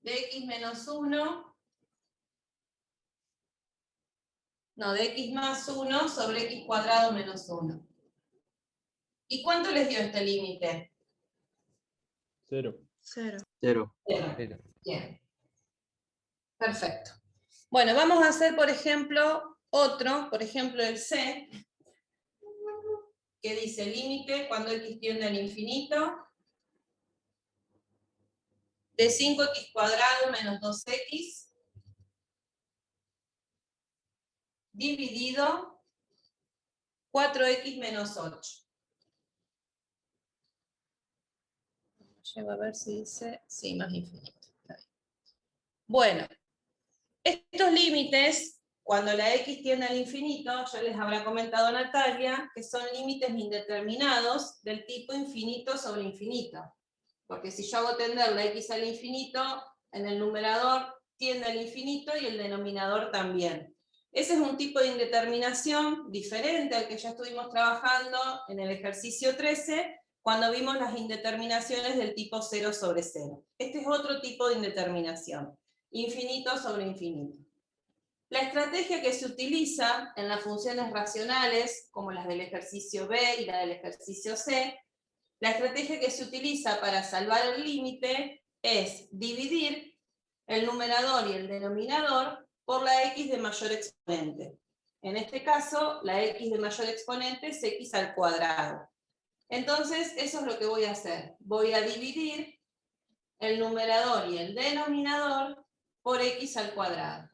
de x menos 1, no, de x más 1 sobre x cuadrado menos 1. ¿Y cuánto les dio este límite? 0. 0. 0. Bien. Perfecto. Bueno, vamos a hacer, por ejemplo, otro, por ejemplo, el C, que dice límite cuando x tiende al infinito, de 5x cuadrado menos 2x, dividido 4x menos 8. Llego a ver si dice, sí, más infinito. Está bien. Bueno, estos límites, cuando la x tiende al infinito, ya les habrá comentado Natalia, que son límites indeterminados del tipo infinito sobre infinito. Porque si yo hago tender la x al infinito, en el numerador tiende al infinito y el denominador también. Ese es un tipo de indeterminación diferente al que ya estuvimos trabajando en el ejercicio 13, cuando vimos las indeterminaciones del tipo 0 sobre 0. Este es otro tipo de indeterminación, infinito sobre infinito. La estrategia que se utiliza en las funciones racionales, como las del ejercicio B y la del ejercicio C, la estrategia que se utiliza para salvar el límite es dividir el numerador y el denominador por la x de mayor exponente. En este caso, la x de mayor exponente es x al cuadrado. Entonces, eso es lo que voy a hacer. Voy a dividir el numerador y el denominador por x al cuadrado.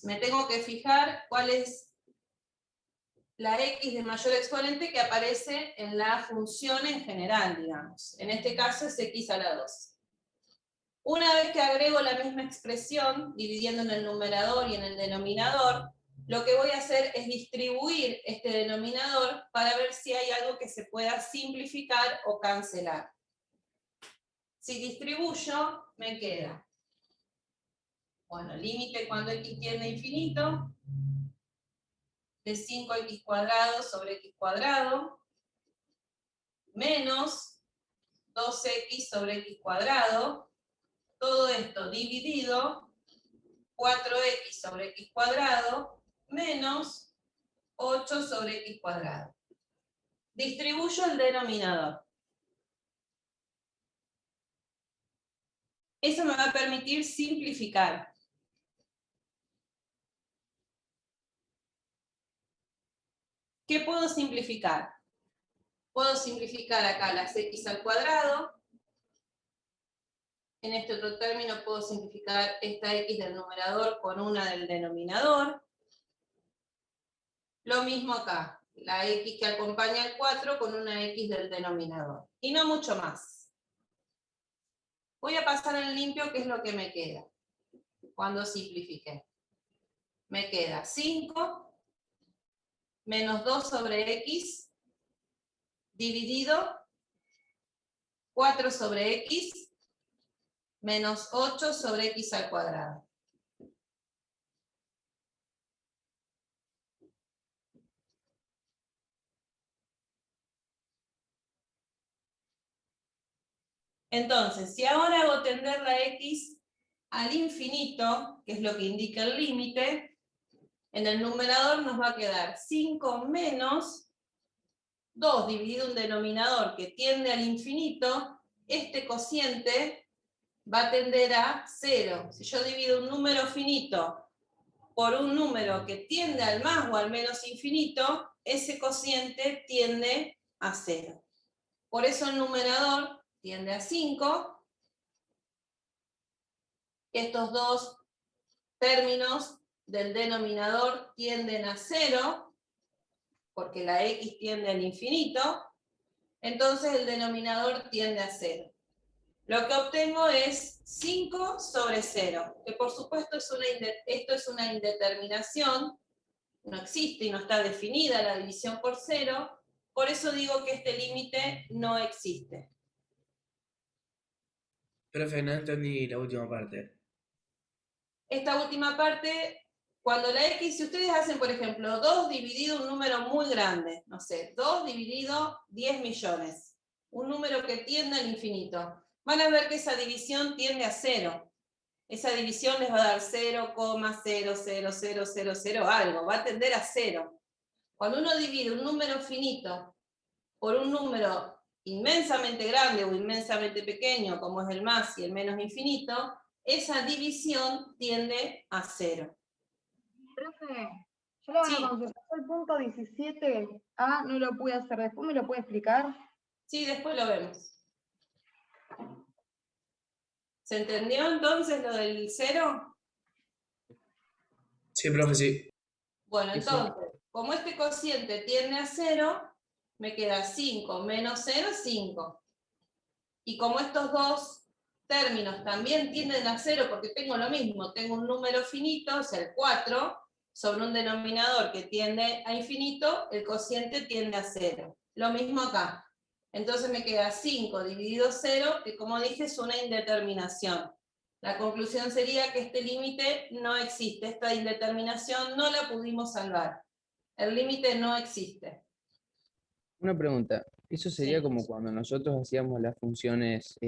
Me tengo que fijar cuál es la x de mayor exponente que aparece en la función en general, digamos. En este caso es x a la 2. Una vez que agrego la misma expresión, dividiendo en el numerador y en el denominador, lo que voy a hacer es distribuir este denominador para ver si hay algo que se pueda simplificar o cancelar. Si distribuyo, me queda, bueno, límite cuando x tiende a infinito, de 5x cuadrado sobre x cuadrado, menos 2x sobre x cuadrado, todo esto dividido 4x sobre x cuadrado menos 8 sobre x cuadrado. Distribuyo el denominador. Eso me va a permitir simplificar. ¿Qué puedo simplificar? Puedo simplificar acá las x al cuadrado. En este otro término puedo simplificar esta x del numerador con una del denominador. Lo mismo acá, la x que acompaña al 4 con una x del denominador. Y no mucho más. Voy a pasar en limpio qué es lo que me queda cuando simplifique. Me queda 5 menos 2 sobre x dividido 4 sobre x menos 8 sobre x al cuadrado. Entonces, si ahora hago tender la x al infinito, que es lo que indica el límite, en el numerador nos va a quedar 5 menos 2 dividido un denominador que tiende al infinito, este cociente va a tender a 0. Si yo divido un número finito por un número que tiende al más o al menos infinito, ese cociente tiende a 0. Por eso el numerador tiende a 5. Estos dos términos del denominador tienden a 0, porque la x tiende al infinito, entonces el denominador tiende a 0. Lo que obtengo es 5 sobre 0, que por supuesto esto es una indeterminación, no existe y no está definida la división por 0, por eso digo que este límite no existe. Profe, no entendí la última parte. Esta última parte, cuando la x, si ustedes hacen, por ejemplo, 2 dividido un número muy grande, no sé, 2 dividido 10 millones, un número que tiende al infinito, van a ver que esa división tiende a 0. Esa división les va a dar 0,00000 algo, va a tender a 0. Cuando uno divide un número finito por un número inmensamente grande o inmensamente pequeño, como es el más y el menos infinito, esa división tiende a 0. Profe, yo le voy a Sí, consultar el punto 17A, no lo pude hacer, después me lo puede explicar. sí, después lo vemos. ¿Se entendió entonces lo del 0? Sí, profe, sí. Bueno, Sí, sí. entonces, como este cociente tiende a 0, me queda 5 menos 0, 5. Y como estos dos términos también tienden a 0, porque tengo lo mismo, tengo un número finito, o sea, el 4, sobre un denominador que tiende a infinito, el cociente tiende a 0. Lo mismo acá. Entonces me queda 5 dividido 0, que como dije es una indeterminación. La conclusión sería que este límite no existe, esta indeterminación no la pudimos salvar. El límite no existe. Una pregunta. Eso sería Sí. como cuando nosotros hacíamos las funciones,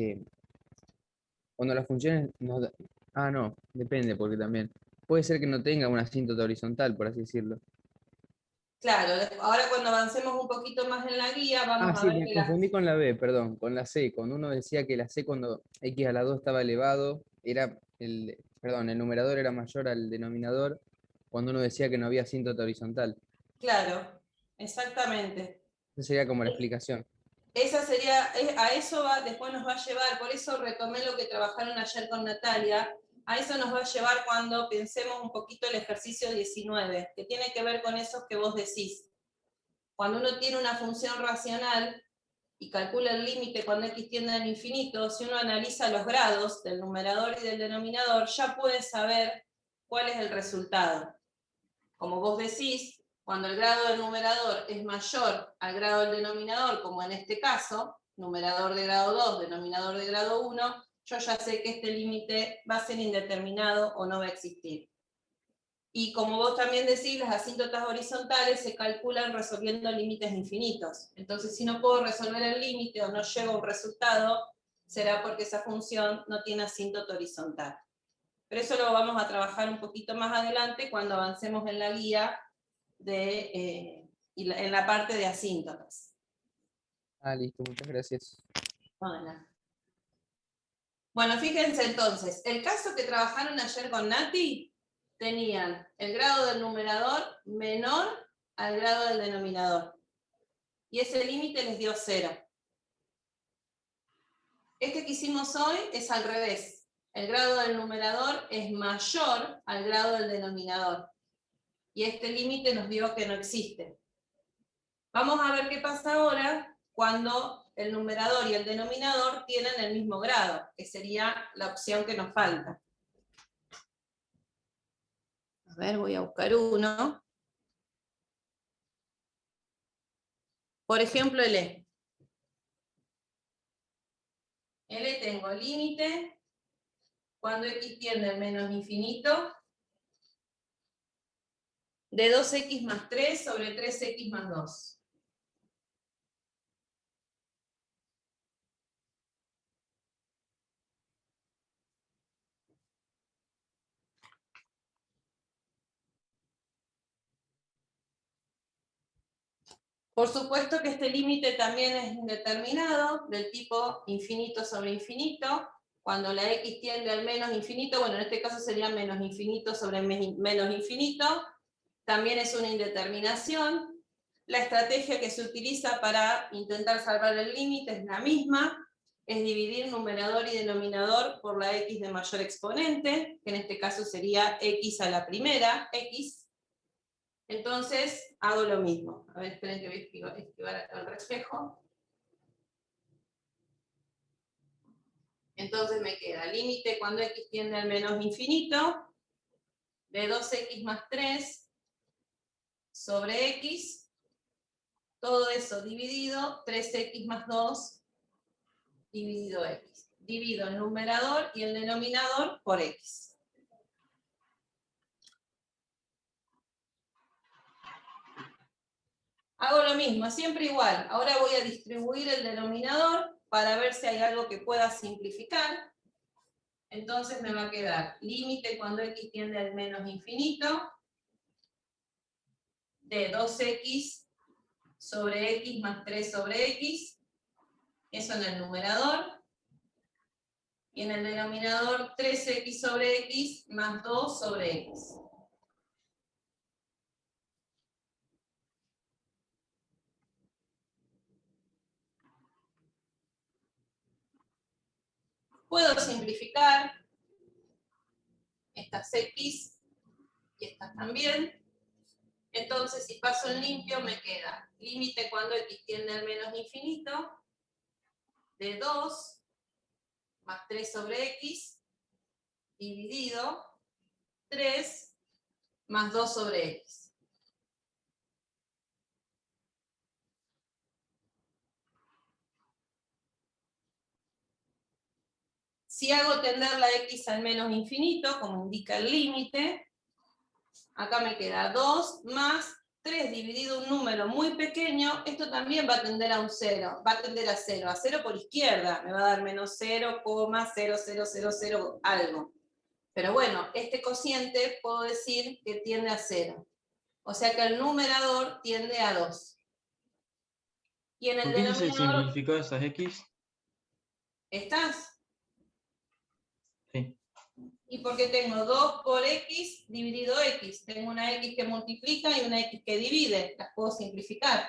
cuando las funciones nos da- Ah, no, depende, porque también puede ser que no tenga una asíntota horizontal, por así decirlo. Claro, ahora cuando avancemos un poquito más en la guía, vamos Ah, a sí, ver me que confundí con la B, perdón, con la C. Cuando uno decía que la C cuando x a la 2 estaba elevado, el numerador era mayor al denominador, cuando uno decía que no había asíntota horizontal. claro, exactamente. Esa sería como la explicación. Esa sería, a eso va, después nos va a llevar, por eso retomé lo que trabajaron ayer con Natalia, a eso nos va a llevar cuando pensemos un poquito el ejercicio 19, que tiene que ver con esos que vos decís. Cuando uno tiene una función racional y calcula el límite cuando x tiende al infinito, si uno analiza los grados del numerador y del denominador, ya puede saber cuál es el resultado. Como vos decís, cuando el grado del numerador es mayor al grado del denominador, como en este caso, numerador de grado 2, denominador de grado 1, yo ya sé que este límite va a ser indeterminado o no va a existir. Y como vos también decís, las asíntotas horizontales se calculan resolviendo límites infinitos. Entonces, si no puedo resolver el límite o no llego a un resultado, será porque esa función no tiene asíntota horizontal. Pero eso lo vamos a trabajar un poquito más adelante cuando avancemos en la guía en la parte de asíntotas. Ah, listo, muchas gracias. Bueno, fíjense entonces, el caso que trabajaron ayer con Nati, tenían el grado del numerador menor al grado del denominador. Y ese límite les dio 0. Este que hicimos hoy es al revés. El grado del numerador es mayor al grado del denominador. Y este límite nos dio que no existe. Vamos a ver qué pasa ahora cuando el numerador y el denominador tienen el mismo grado, que sería la opción que nos falta. A ver, voy a buscar uno. Por ejemplo, el E. El E tengo límite cuando x tiende al menos infinito de 2x más 3 sobre 3x más 2. Por supuesto que este límite también es indeterminado, del tipo infinito sobre infinito. Cuando la x tiende al menos infinito, bueno, en este caso sería menos infinito sobre menos infinito, también es una indeterminación. La estrategia que se utiliza para intentar salvar el límite es la misma, es dividir numerador y denominador por la x de mayor exponente, que en este caso sería x a la primera, x. Entonces hago lo mismo. A ver, esperen que voy a esquivar acá el reflejo. Entonces me queda límite cuando x tiende al menos infinito de 2x más 3 sobre x, todo eso dividido, 3x más 2 dividido x. Divido el numerador y el denominador por x. Hago lo mismo, siempre igual. Ahora voy a distribuir el denominador para ver si hay algo que pueda simplificar. Entonces me va a quedar límite cuando x tiende al menos infinito de 2x sobre x más 3 sobre x. Eso en el numerador. Y en el denominador 3x sobre x más 2 sobre x. Puedo simplificar estas x y estas también. Entonces, si paso en limpio, me queda límite cuando x tiende al menos infinito de 2 más 3 sobre x dividido 3 más 2 sobre x. Si hago tender la x al menos infinito, como indica el límite, acá me queda 2 más 3 dividido un número muy pequeño, esto también va a tender a un 0, va a tender a 0 por izquierda, me va a dar menos 0,0000 algo. Pero bueno, este cociente puedo decir que tiende a 0. O sea que el numerador tiende a 2. Y en el ¿Por qué se denominador, simplificó esas x? ¿estás? Sí. Y porque tengo 2 por x dividido x. Tengo una x que multiplica y una x que divide. Las puedo simplificar.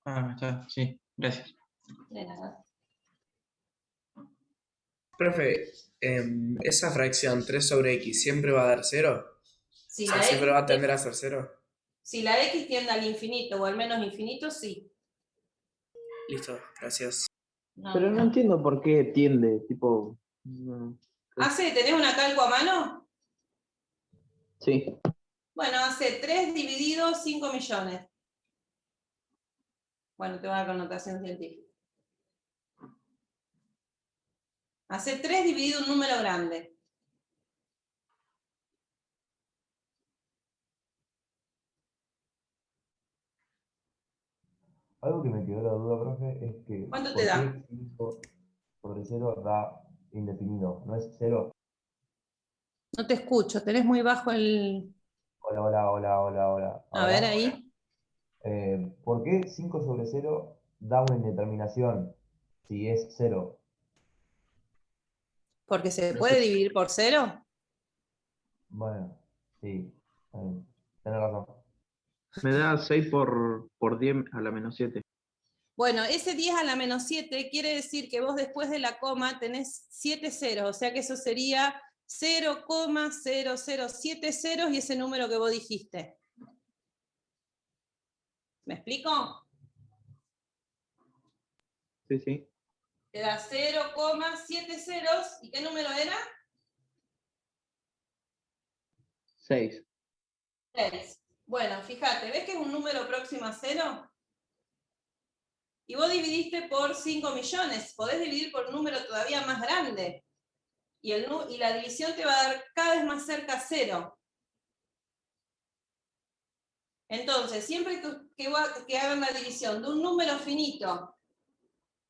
Ah, está, sí, gracias. De nada. Profe, esa fracción 3 sobre x siempre va a dar 0. Si O sea, la, siempre va a x, tender a ser 0. si la x tiende al infinito o al menos infinito, sí. Listo, gracias. No, Pero no entiendo por qué tiende, tipo. No. ¿Hace? ¿Tenés una calco a mano? Sí. Bueno, hace 3 dividido 5 millones. Bueno, te voy a dar connotación científica. Hace 3 dividido un número grande. Algo que me quedó la duda, profe, es que ¿Cuánto te ¿por da? qué 5 sobre 0 da indefinido? ¿No es 0? No te escucho, tenés muy bajo el... Hola, hola, hola, hola, hola. A ver ¿Ahora? ahí. ¿Por qué 5 sobre 0 da una indeterminación si es 0? Porque se No puede sé. dividir por 0. Bueno, sí, está bien. Tenés razón. Me da 6 por 10 a la menos 7. Bueno, ese 10 a la menos 7 quiere decir que vos después de la coma tenés 7 ceros, o sea que eso sería 0,0070 ceros y ese número que vos dijiste. ¿Me explico? Sí, sí. Te da 0,7 ceros, ¿y qué número era? 6. 6. Bueno, fíjate, ¿ves que es un número próximo a 0? Y vos dividiste por 5 millones, podés dividir por un número todavía más grande. Y la división te va a dar cada vez más cerca a 0. Entonces, siempre que hagan la división de un número finito,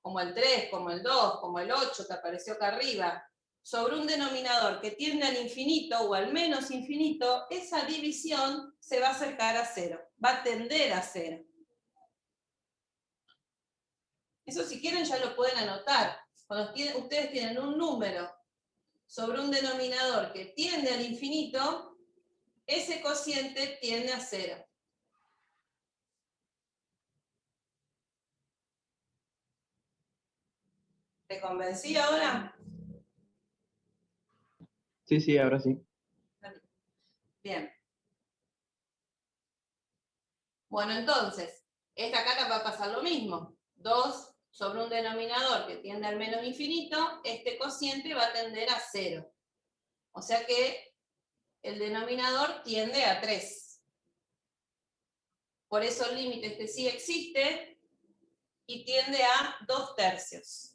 como el 3, como el 2, como el 8 que apareció acá arriba, sobre un denominador que tiende al infinito o al menos infinito, esa división se va a acercar a 0, va a tender a 0. Eso si quieren ya lo pueden anotar. Cuando ustedes tienen un número sobre un denominador que tiende al infinito, ese cociente tiende a 0. ¿Te convencí ahora? Sí, sí, ahora sí. Bien. Bueno, entonces, esta acá va a pasar lo mismo. 2 sobre un denominador que tiende al menos infinito, este cociente va a tender a 0. O sea que el denominador tiende a 3. Por eso el límite este sí existe y tiende a 2/3.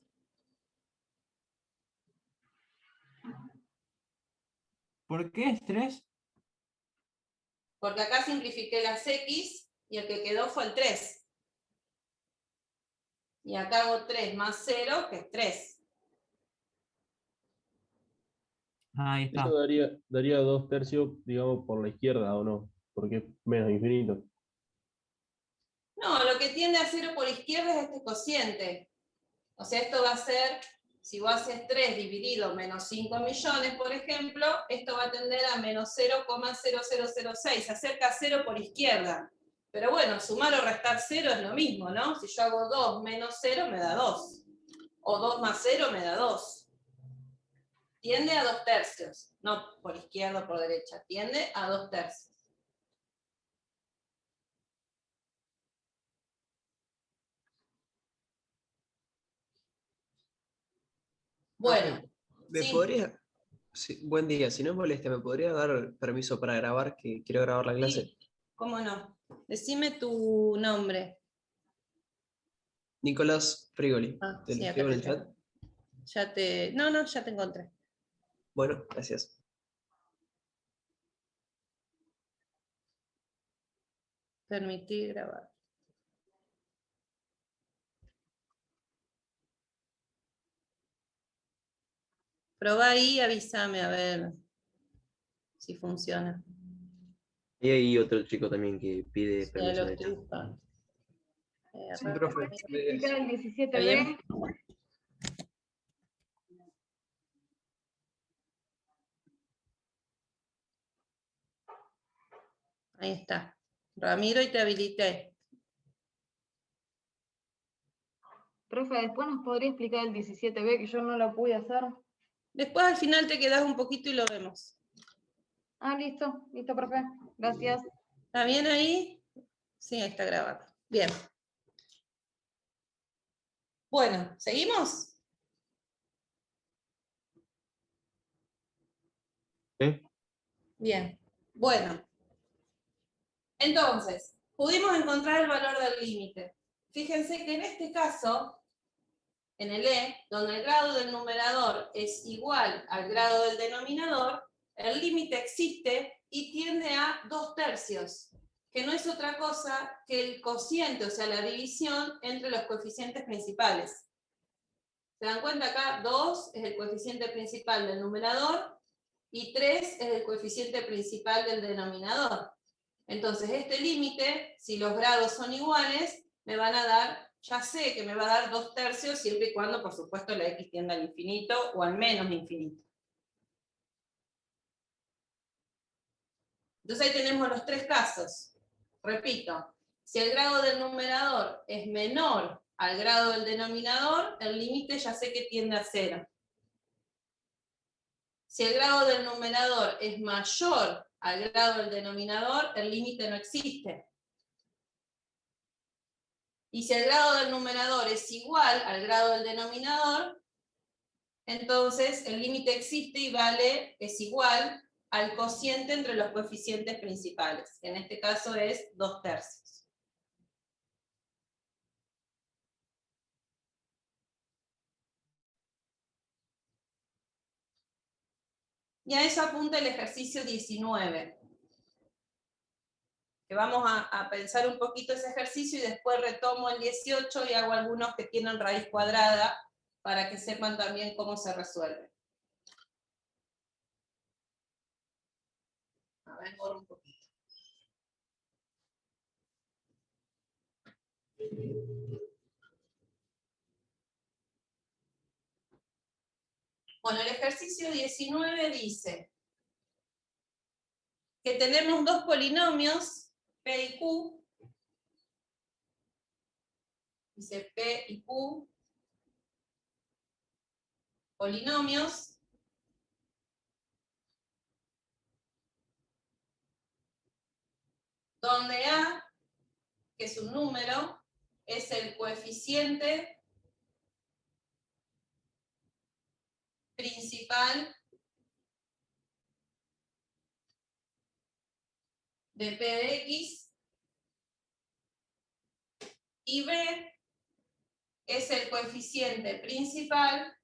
¿Por qué es 3? Porque acá simplifiqué las x y el que quedó fue el 3. Y acá hago 3 más 0, que es 3. Ahí está. Eso daría 2/3, digamos, por la izquierda, ¿o no? Porque es menos infinito. No, lo que tiende a 0 por izquierda es este cociente. O sea, esto va a ser, si vos haces 3 dividido menos 5 millones, por ejemplo, esto va a tender a menos 0,0006, se acerca a 0 por izquierda. Pero bueno, sumar o restar 0 es lo mismo, ¿no? Si yo hago 2 menos 0 me da 2. O 2 más 0 me da 2. Tiende a 2/3, no por izquierda o por derecha, tiende a 2/3. Bueno, ¿Me sí, podría, sí, buen día, si no es molestia, ¿me podría dar permiso para grabar, que quiero grabar la clase? sí, cómo no. Decime tu nombre. Nicolás Frigoli, Ah, ¿te lo sí, acá escribo en te el chat? tengo. No, ya te encontré. Bueno, gracias. Permitir grabar. Probá ahí y avísame a ver si funciona. Y hay otro chico también que pide Sí, permiso lo en el estoy chat. buscando. Sí, profe. Explicar el ¿Está 17B. bien? Ahí está. Ramiro, y te habilité. Profe, después nos podría explicar el 17B, que yo no lo pude hacer. Después al final te quedás un poquito y lo vemos. Ah, listo, profe. Gracias. ¿Está bien ahí? Sí, ahí está grabado. Bien. Bueno, ¿seguimos? ¿Eh? Bien. Bueno. Entonces, pudimos encontrar el valor del límite. Fíjense que en este caso, en el E, donde el grado del numerador es igual al grado del denominador, el límite existe y tiende a 2/3, que no es otra cosa que el cociente, o sea, la división entre los coeficientes principales. ¿Se dan cuenta acá? 2 es el coeficiente principal del numerador y 3 es el coeficiente principal del denominador. Entonces, este límite, si los grados son iguales, me van a dar, ya sé que me va a dar 2/3 siempre y cuando, por supuesto, la x tienda al infinito o al menos infinito. Entonces ahí tenemos los 3 casos. Repito, si el grado del numerador es menor al grado del denominador, el límite ya sé que tiende a 0. Si el grado del numerador es mayor al grado del denominador, el límite no existe. Y si el grado del numerador es igual al grado del denominador, entonces el límite existe y es igual al cociente entre los coeficientes principales. En este caso es 2/3. Y a eso apunta el ejercicio 19. Que vamos a pensar un poquito ese ejercicio y después retomo el 18 y hago algunos que tienen raíz cuadrada para que sepan también cómo se resuelve. A ver, borro un poquito. Bueno, el ejercicio 19 dice que tenemos dos polinomios, P y Q. Dice P y Q, polinomios, donde A, que es un número, es el coeficiente principal de P de X, y B es el coeficiente principal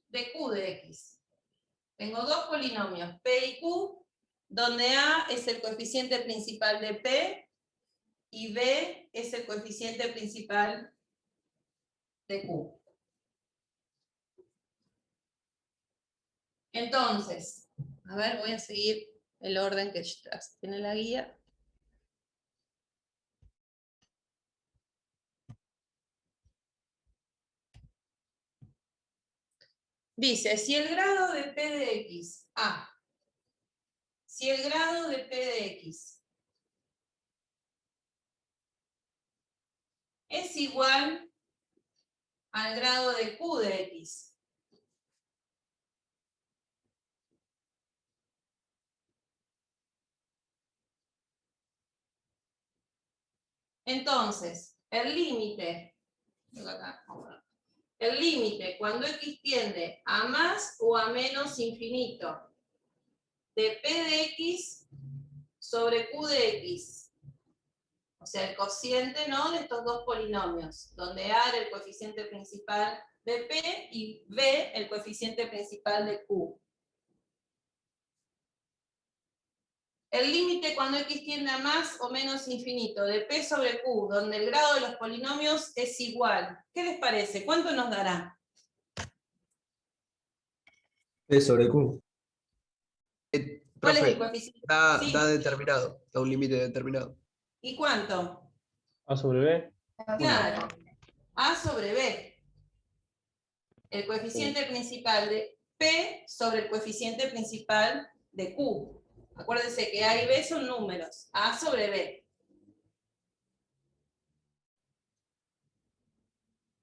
de Q de X. Tengo dos polinomios, P y Q, donde A es el coeficiente principal de P y B es el coeficiente principal de Q. Entonces, a ver, voy a seguir el orden que tiene la guía. Dice, si el grado de P de X, si el grado de P de X es igual al grado de Q de X, entonces, el límite cuando X tiende a más o a menos infinito de P de X sobre Q de X, o sea, el cociente, ¿no?, de estos dos polinomios, donde A era el coeficiente principal de P y B el coeficiente principal de Q. El límite cuando X tiende a más o menos infinito de P sobre Q, donde el grado de los polinomios es igual. ¿Qué les parece? ¿Cuánto nos dará? P sobre Q. ¿Cuál es el Profe, coeficiente? da Sí. determinado, da un límite determinado. ¿Y cuánto? A sobre B. Claro, A sobre B. El coeficiente principal de P sobre el coeficiente principal de Q. Acuérdense que A y B son números. A sobre B.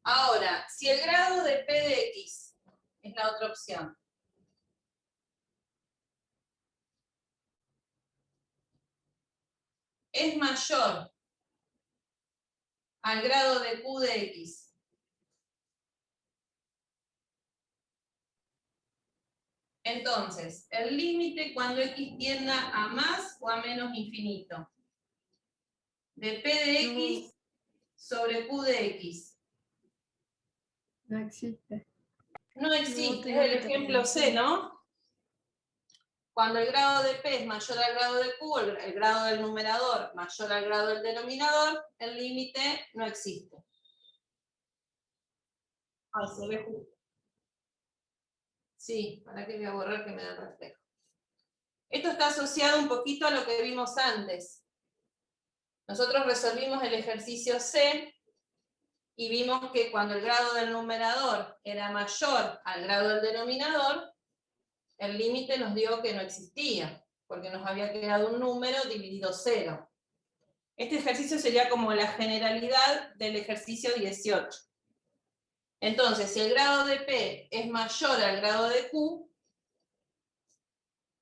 Ahora, si el grado de P de X es la otra opción. Es mayor al grado de Q de X. Entonces, el límite cuando X tienda a más o a menos infinito de P de X sobre Q de X. No existe. No existe, tengo es el que ejemplo C, terminar. ¿no? Cuando el grado de P es mayor al grado de Q, el grado del numerador mayor al grado del denominador, el límite no existe. Ay, se ve justo. Sí, para que voy a borrar que me da reflejo. Esto está asociado un poquito a lo que vimos antes. Nosotros resolvimos el ejercicio C y vimos que cuando el grado del numerador era mayor al grado del denominador, el límite nos dio que no existía, porque nos había quedado un número dividido 0. Este ejercicio sería como la generalidad del ejercicio 18. Entonces, si el grado de P es mayor al grado de Q,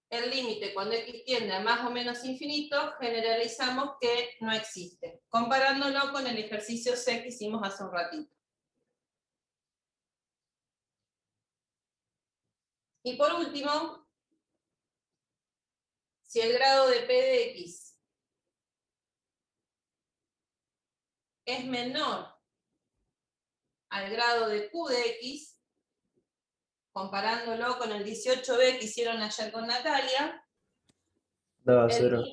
el límite cuando X tiende a más o menos infinito, generalizamos que no existe, comparándolo con el ejercicio C que hicimos hace un ratito. Y por último, si el grado de P de X es menor al grado de Q de X, comparándolo con el 18b que hicieron ayer con Natalia, Da 0.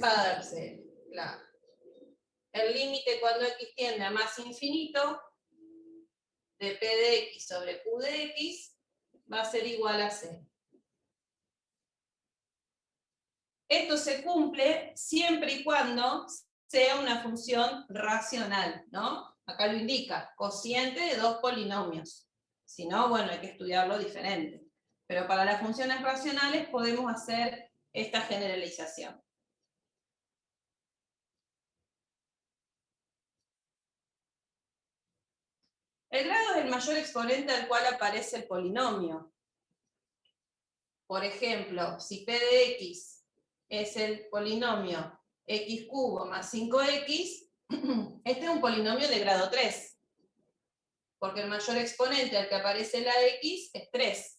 va a dar 0, claro. El límite cuando X tiende a más infinito de P de X sobre Q de X va a ser igual a 0. Esto se cumple siempre y cuando sea una función racional, ¿no? Acá lo indica, cociente de dos polinomios. Si no, bueno, hay que estudiarlo diferente. Pero para las funciones racionales podemos hacer esta generalización. El grado es el mayor exponente al cual aparece el polinomio. Por ejemplo, si P de X es el polinomio x cubo más 5x, este es un polinomio de grado 3. Porque el mayor exponente al que aparece la x es 3.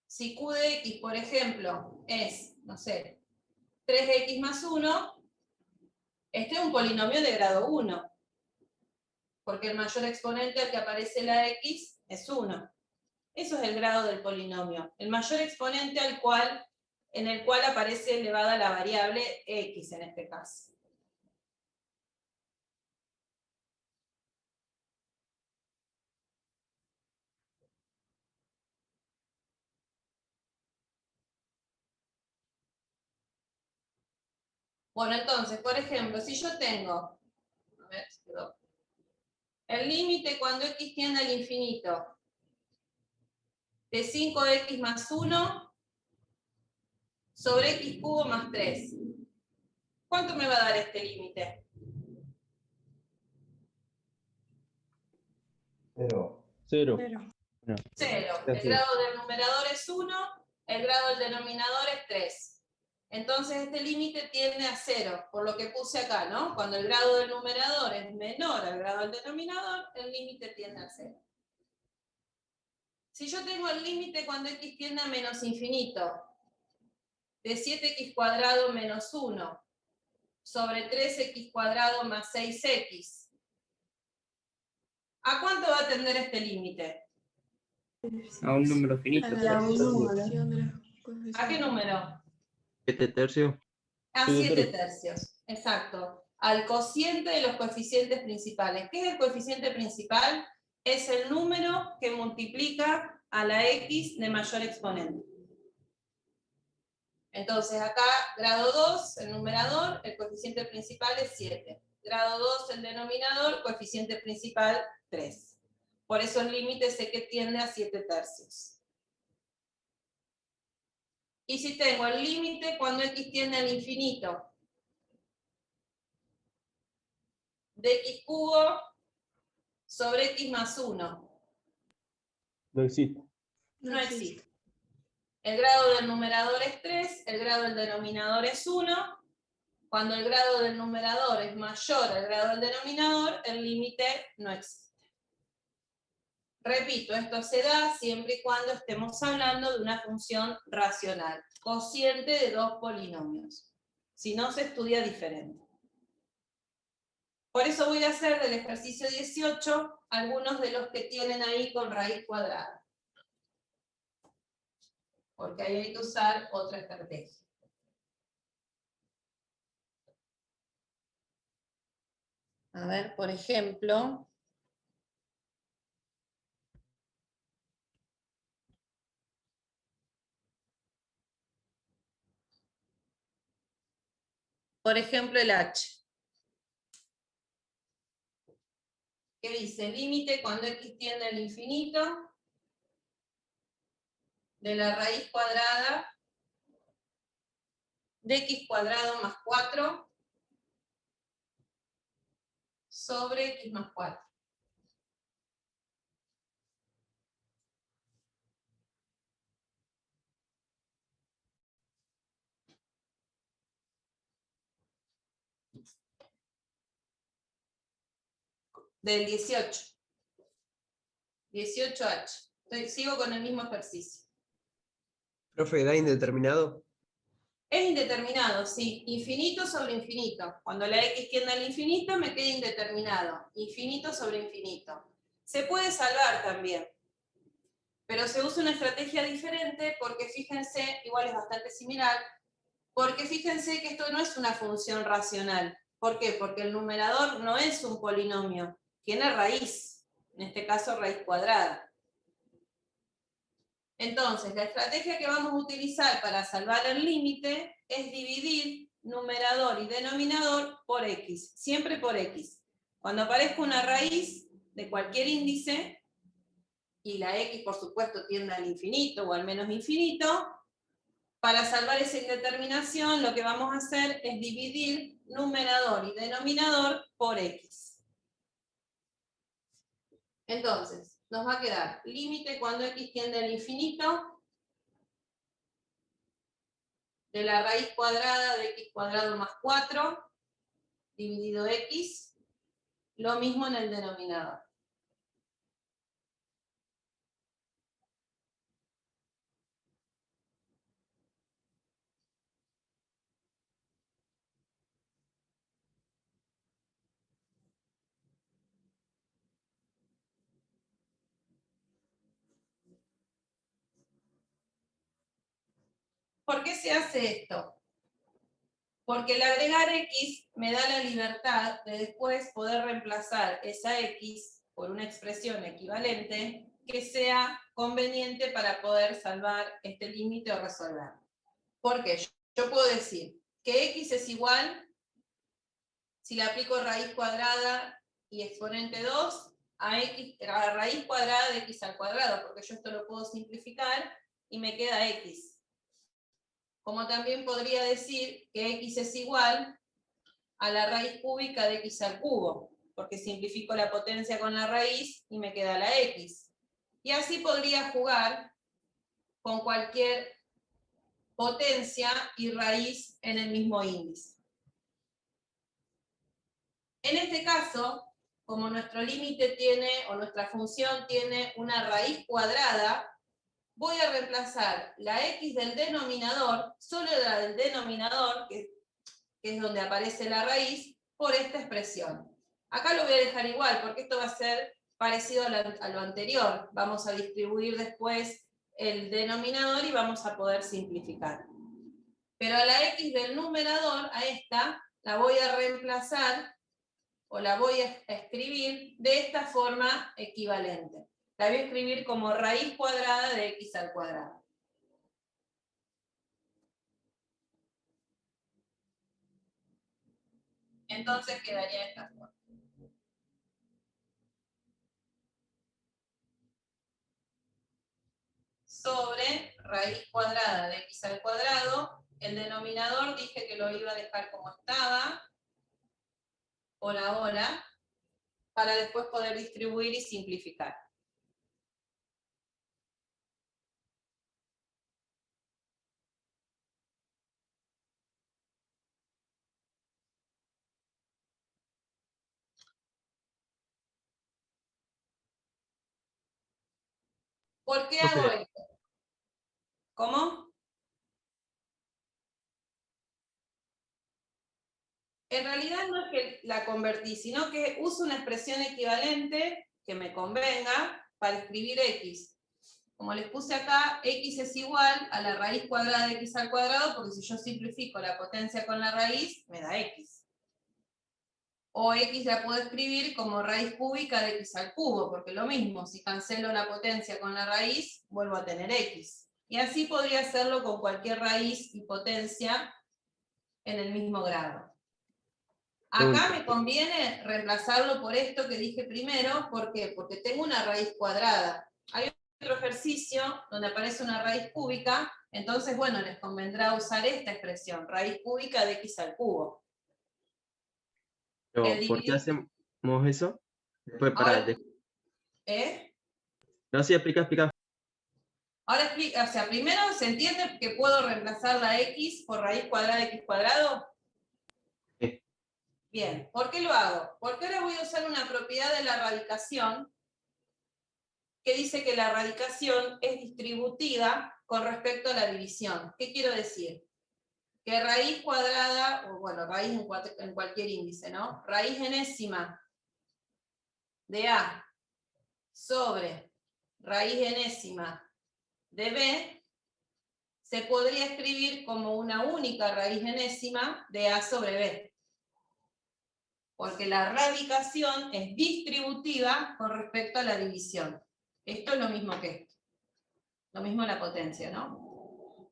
Si q de x, por ejemplo, es, no sé, 3x más 1, este es un polinomio de grado 1. Porque el mayor exponente al que aparece la x es 1. Eso es el grado del polinomio. El mayor exponente en el cual aparece elevada la variable x en este caso. Bueno, entonces, por ejemplo, si yo tengo, a ver, si quedó. El límite cuando x tiende al infinito de 5x más 1 sobre x cubo más 3. ¿Cuánto me va a dar este límite? 0. 0. 0. El Así. grado del numerador es 1, el grado del denominador es 3. Entonces este límite tiende a 0, por lo que puse acá, ¿no? Cuando el grado del numerador es menor al grado del denominador, el límite tiende a 0. Si yo tengo el límite cuando x tiende a menos infinito, de 7x cuadrado menos 1, sobre 3x cuadrado más 6x, ¿a cuánto va a tender este límite? A un número finito. ¿A qué número? 7 tercios. A 7 7 tercios. tercios, exacto. Al cociente de los coeficientes principales. ¿Qué es el coeficiente principal? Es el número que multiplica a la x de mayor exponente. Entonces acá, grado 2, el numerador, el coeficiente principal es 7. Grado 2, el denominador, coeficiente principal 3. Por eso el límite sé que tiende a 7 tercios. Y si tengo el límite cuando x tiende al infinito, de x cubo sobre x más 1. No existe. No existe. El grado del numerador es 3, el grado del denominador es 1. Cuando el grado del numerador es mayor al grado del denominador, el límite no existe. Repito, esto se da siempre y cuando estemos hablando de una función racional, cociente de dos polinomios. Si no, se estudia diferente. Por eso voy a hacer del ejercicio 18 algunos de los que tienen ahí con raíz cuadrada. Porque ahí hay que usar otra estrategia. A ver, por ejemplo, el h. ¿Qué dice? Límite cuando x tiende al infinito de la raíz cuadrada de x cuadrado más 4 sobre x más 4. Del 18. 18h. Sigo con el mismo ejercicio. Profe, ¿da indeterminado? Es indeterminado, sí. Infinito sobre infinito. Cuando la x tiende al infinito me queda indeterminado. Infinito sobre infinito. Se puede salvar también. Pero se usa una estrategia diferente porque fíjense, igual es bastante similar, porque fíjense que esto no es una función racional. ¿Por qué? Porque el numerador no es un polinomio, tiene raíz, en este caso raíz cuadrada. Entonces, la estrategia que vamos a utilizar para salvar el límite es dividir numerador y denominador por x, siempre por x. Cuando aparezca una raíz de cualquier índice, y la x por supuesto tiende al infinito o al menos infinito, para salvar esa indeterminación lo que vamos a hacer es dividir numerador y denominador por x. Entonces, nos va a quedar límite cuando x tiende al infinito de la raíz cuadrada de x cuadrado más 4 dividido x, lo mismo en el denominador. ¿Por qué se hace esto? Porque el agregar x me da la libertad de después poder reemplazar esa x por una expresión equivalente que sea conveniente para poder salvar este límite o resolverlo. ¿Por qué? Yo puedo decir, que x es igual, si le aplico raíz cuadrada y exponente 2, a raíz cuadrada de x al cuadrado, porque yo esto lo puedo simplificar y me queda x. Como también podría decir que x es igual a la raíz cúbica de x al cubo, porque simplifico la potencia con la raíz y me queda la x. Y así podría jugar con cualquier potencia y raíz en el mismo índice. En este caso, como nuestro límite tiene, o nuestra función tiene una raíz cuadrada, voy a reemplazar la x del denominador, solo la del denominador, que es donde aparece la raíz, por esta expresión. Acá lo voy a dejar igual, porque esto va a ser parecido a lo anterior. Vamos a distribuir después el denominador y vamos a poder simplificar. Pero a la x del numerador, a esta, la voy a reemplazar, o la voy a escribir de esta forma equivalente. La voy a escribir como raíz cuadrada de x al cuadrado. Entonces quedaría de esta forma. Sobre raíz cuadrada de x al cuadrado, el denominador dije que lo iba a dejar como estaba, por ahora, para después poder distribuir y simplificar. ¿Por qué hago Profe, esto? ¿Cómo? En realidad no es que la convertí, sino que uso una expresión equivalente que me convenga para escribir x. Como les puse acá, x es igual a la raíz cuadrada de x al cuadrado, porque si yo simplifico la potencia con la raíz, me da x. O x la puedo escribir como raíz cúbica de x al cubo, porque lo mismo, si cancelo la potencia con la raíz, vuelvo a tener x. Y así podría hacerlo con cualquier raíz y potencia en el mismo grado. Acá me conviene reemplazarlo por esto que dije primero. ¿Por qué? Porque tengo una raíz cuadrada. Hay otro ejercicio donde aparece una raíz cúbica, entonces, bueno, les convendrá usar esta expresión, raíz cúbica de x al cubo. pero El ¿por qué dividir- hacemos eso? Después Ahora, ¿eh? No, sí, explica. Ahora explica, o sea, primero se entiende que puedo reemplazar la x por raíz cuadrada de x cuadrado. Sí. Bien, ¿por qué lo hago? Porque ahora voy a usar una propiedad de la radicación que dice que la radicación es distributiva con respecto a la división. ¿Qué quiero decir? Que raíz cuadrada, o bueno, raíz en cualquier índice, ¿no? Raíz enésima de A sobre raíz enésima de B se podría escribir como una única raíz enésima de A sobre B. Porque la radicación es distributiva con respecto a la división. Esto es lo mismo que esto. Lo mismo la potencia, ¿no?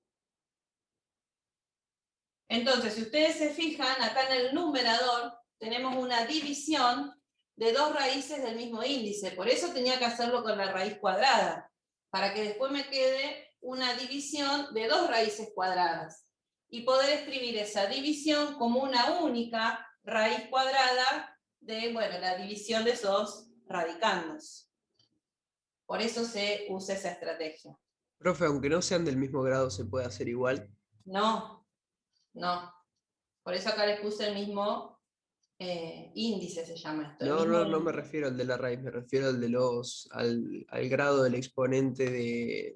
Entonces, si ustedes se fijan, acá en el numerador tenemos una división de dos raíces del mismo índice. Por eso tenía que hacerlo con la raíz cuadrada, para que después me quede una división de dos raíces cuadradas. Y poder escribir esa división como una única raíz cuadrada de, bueno, la división de esos radicandos. Por eso se usa esa estrategia. Profe, aunque no sean del mismo grado, ¿se puede hacer igual? No, no. Por eso acá les puse el mismo índice, se llama esto. No me refiero al de la raíz, me refiero al grado del exponente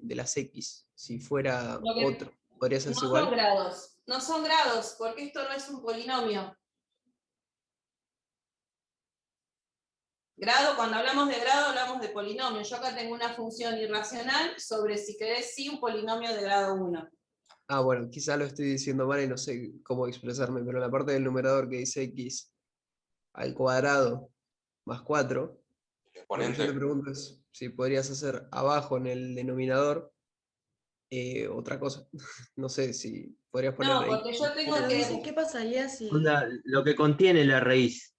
de las X. Si fuera otro, ¿podría No hacerse son igual? grados, no son grados, porque esto no es un polinomio. Grado, cuando hablamos de grado, hablamos de polinomio. Yo acá tengo una función irracional sobre, si querés, sí, un polinomio de grado 1. Ah, bueno, quizá lo estoy diciendo mal y no sé cómo expresarme, pero la parte del numerador que dice X al cuadrado más 4, lo que yo te pregunto es si podrías hacer abajo en el denominador otra cosa. No sé si podrías No, ponerle ahí. porque yo tengo Pero dice, que... ¿qué pasaría si...? Onda, lo que contiene la raíz.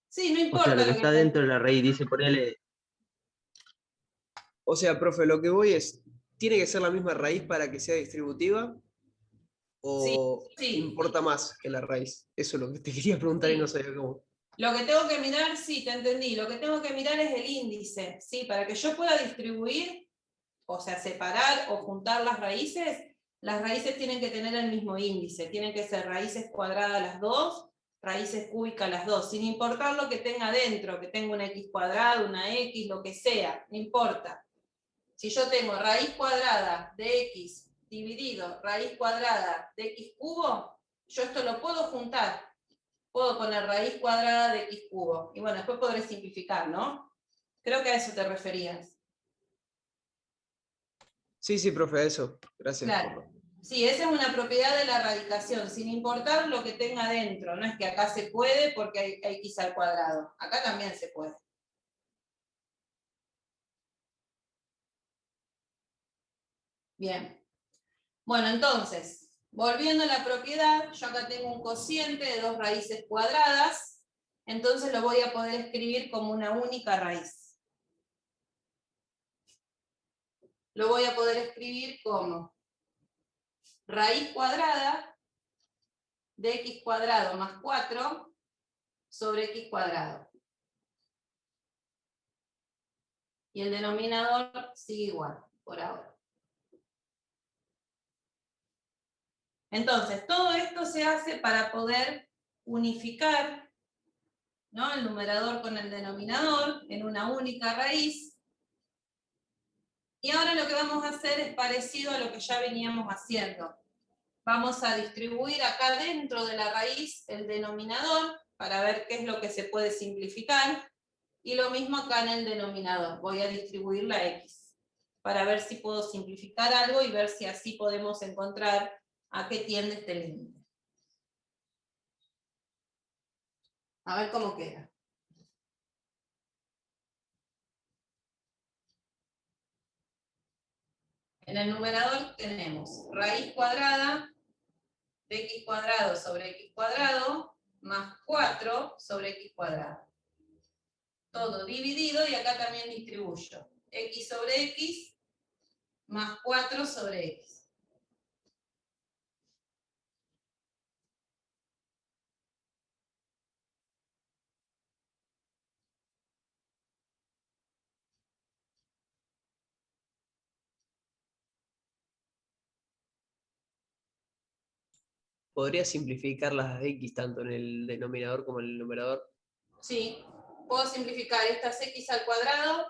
Sí, no O importa sea, lo que lo que está dentro de la raíz. Dice, ponele. O sea, profe, lo que voy es, ¿tiene que ser la misma raíz para que sea distributiva? Sí, ¿O sí. importa más que la raíz? Eso es lo que te quería preguntar y no sabía cómo. Lo que tengo que mirar, sí, te entendí. Lo que tengo que mirar es el índice, ¿sí? Para que yo pueda distribuir, o sea, separar o juntar las raíces tienen que tener el mismo índice. Tienen que ser raíces cuadradas las dos, raíces cúbicas las dos, sin importar lo que tenga dentro, que tenga una x cuadrada, una x, lo que sea, no importa. Si yo tengo raíz cuadrada de x dividido raíz cuadrada de x cubo, yo esto lo puedo juntar. Puedo poner raíz cuadrada de x cubo. Y bueno, después podré simplificar, ¿no? Creo que a eso te referías. Sí, sí, profe, eso. Gracias. Claro. Sí, esa es una propiedad de la radicación, sin importar lo que tenga dentro. No es que acá se puede porque hay x al cuadrado. Acá también se puede. Bien. Bueno, entonces, volviendo a la propiedad, yo acá tengo un cociente de 2 raíces cuadradas, entonces lo voy a poder escribir como una única raíz. Lo voy a poder escribir como raíz cuadrada de x cuadrado más 4 sobre x cuadrado. Y el denominador sigue igual, por ahora. Entonces, todo esto se hace para poder unificar, ¿no?, el numerador con el denominador en una única raíz. Y ahora lo que vamos a hacer es parecido a lo que ya veníamos haciendo. Vamos a distribuir acá dentro de la raíz el denominador para ver qué es lo que se puede simplificar. Y lo mismo acá en el denominador. Voy a distribuir la x para ver si puedo simplificar algo y ver si así podemos encontrar a qué tiende este límite. A ver cómo queda. En el numerador tenemos raíz cuadrada de x cuadrado sobre x cuadrado más 4 sobre x cuadrado. Todo dividido y acá también distribuyo. X sobre x más 4 sobre x. ¿Podría simplificar las x tanto en el denominador como en el numerador? Sí, puedo simplificar estas x al cuadrado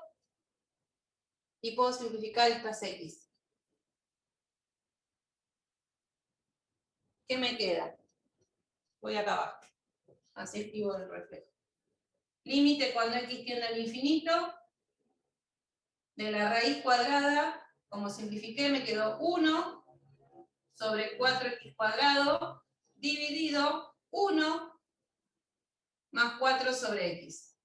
y puedo simplificar estas x. ¿Qué me queda? Voy acá abajo. Así escribo el reflejo. Límite cuando x tiende al infinito. De la raíz cuadrada, como simplifiqué, me quedó 1 sobre 4x cuadrado dividido 1 más 4 sobre x.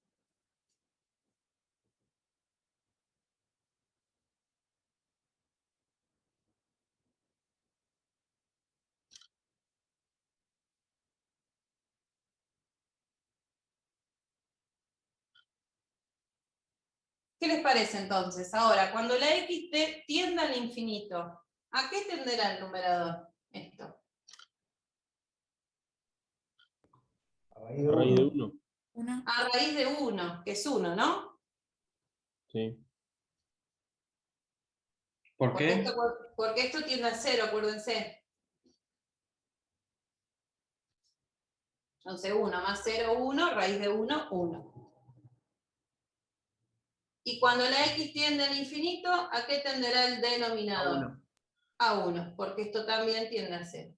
¿Qué les parece entonces? Ahora, cuando la x tienda al infinito, ¿a qué tenderá el numerador? Esto. A raíz de A raíz de 1. 1. A raíz de 1, que es 1, ¿no? Sí. ¿Por qué? Porque esto tiende a 0, acuérdense. Entonces 1 más 0, 1, raíz de 1, 1. Y cuando la x tiende al infinito, ¿a qué tenderá el denominador? A 1, porque esto también tiende a 0.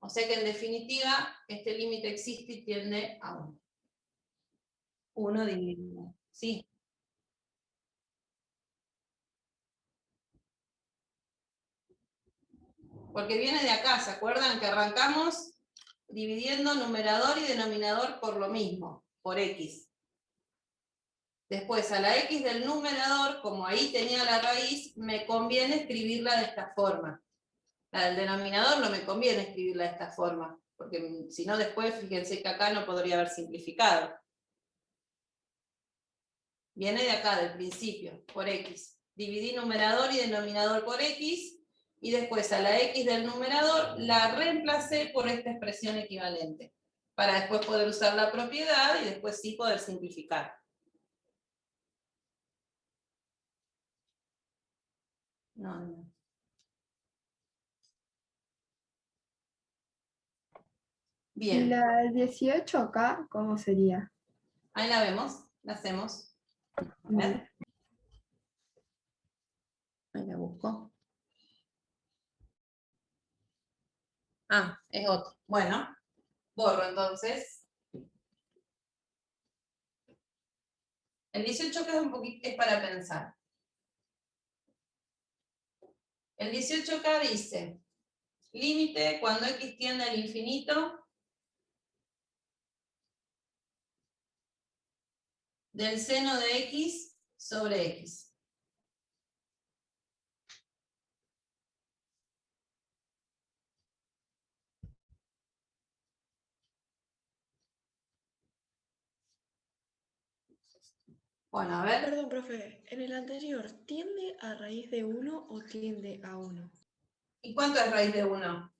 O sea que en definitiva, este límite existe y tiende a 1. 1 dividido 1. Sí. Porque viene de acá, ¿se acuerdan que arrancamos dividiendo numerador y denominador por lo mismo, por x? Después, a la x del numerador, como ahí tenía la raíz, me conviene escribirla de esta forma. La del denominador no me conviene escribirla de esta forma, porque si no después, fíjense que acá no podría haber simplificado. Viene de acá, del principio, por x. Dividí numerador y denominador por x, y después a la x del numerador la reemplacé por esta expresión equivalente, para después poder usar la propiedad y después sí poder simplificar. No. ¿Y Bien, la 18 acá cómo sería? ahí la vemos, la hacemos. A ver. Ahí la busco. Ah, es otro. Bueno, borro entonces. El 18 que es un poquito, es para pensar. El 18K dice, límite cuando x tiende al infinito del seno de x sobre x. Bueno, a ver. Perdón, profe, en el anterior, ¿tiende a raíz de 1 o tiende a 1? ¿Y cuánto es raíz de 1?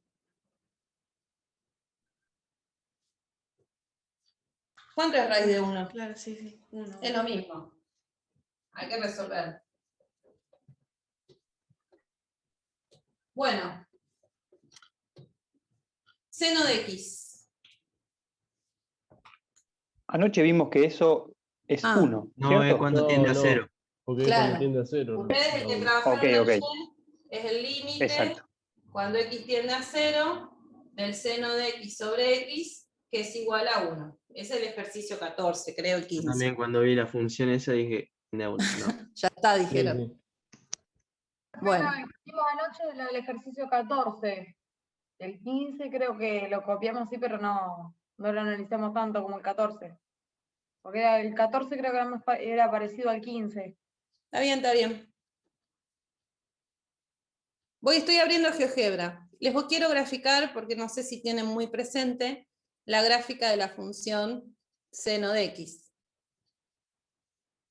¿Cuánto es raíz de 1? Claro, sí, 1. Es lo mismo. Hay que resolver. Bueno. Seno de x. Anoche vimos que eso es 1, No, ¿cierto? es cuando tiende a 0. Porque es Claro. cuando tiende a 0. Ustedes el que Ok, trabajaron ok. ayer es el límite Exacto. cuando x tiende a 0 del seno de x sobre x, que es igual a 1. Es el ejercicio 14, creo el 15. También cuando vi la función esa dije, tiende a 1, ¿no? Ya está, Sí, dijeron. sí. Bueno. Hicimos anoche lo del ejercicio 14. El 15 creo que lo copiamos sí, pero no lo analizamos tanto como el 14. Porque el 14 creo que era parecido al 15. Está bien, está bien. Estoy abriendo GeoGebra. Les quiero graficar, porque no sé si tienen muy presente, la gráfica de la función seno de x.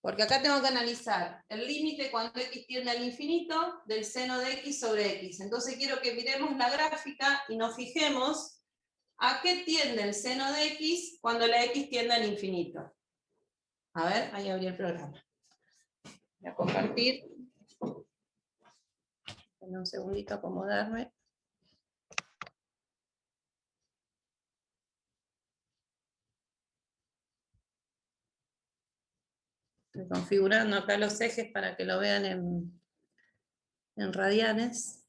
Porque acá tengo que analizar el límite cuando x tiende al infinito del seno de x sobre x. Entonces quiero que miremos la gráfica y nos fijemos a qué tiende el seno de x cuando la x tiende al infinito. A ver, ahí abrí el programa. Voy a compartir. Dame un segundito a acomodarme. Estoy configurando acá los ejes para que lo vean en radianes.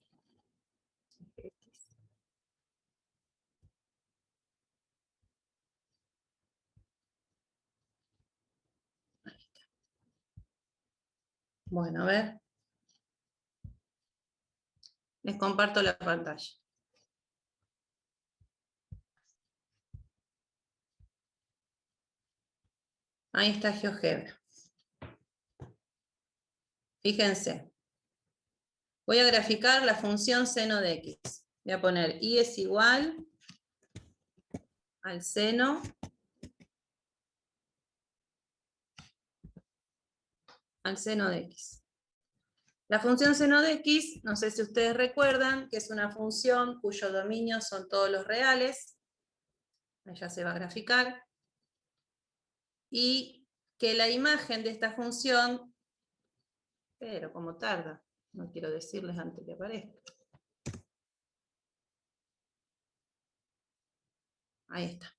Bueno, a ver. Les comparto la pantalla. Ahí está GeoGebra. Fíjense. Voy a graficar la función seno de x. Voy a poner y es igual al seno de x. La función seno de x, no sé si ustedes recuerdan, que es una función cuyo dominio son todos los reales. Ahí ya se va a graficar. Y que la imagen de esta función, pero como tarda, no quiero decirles antes que aparezca. Ahí está.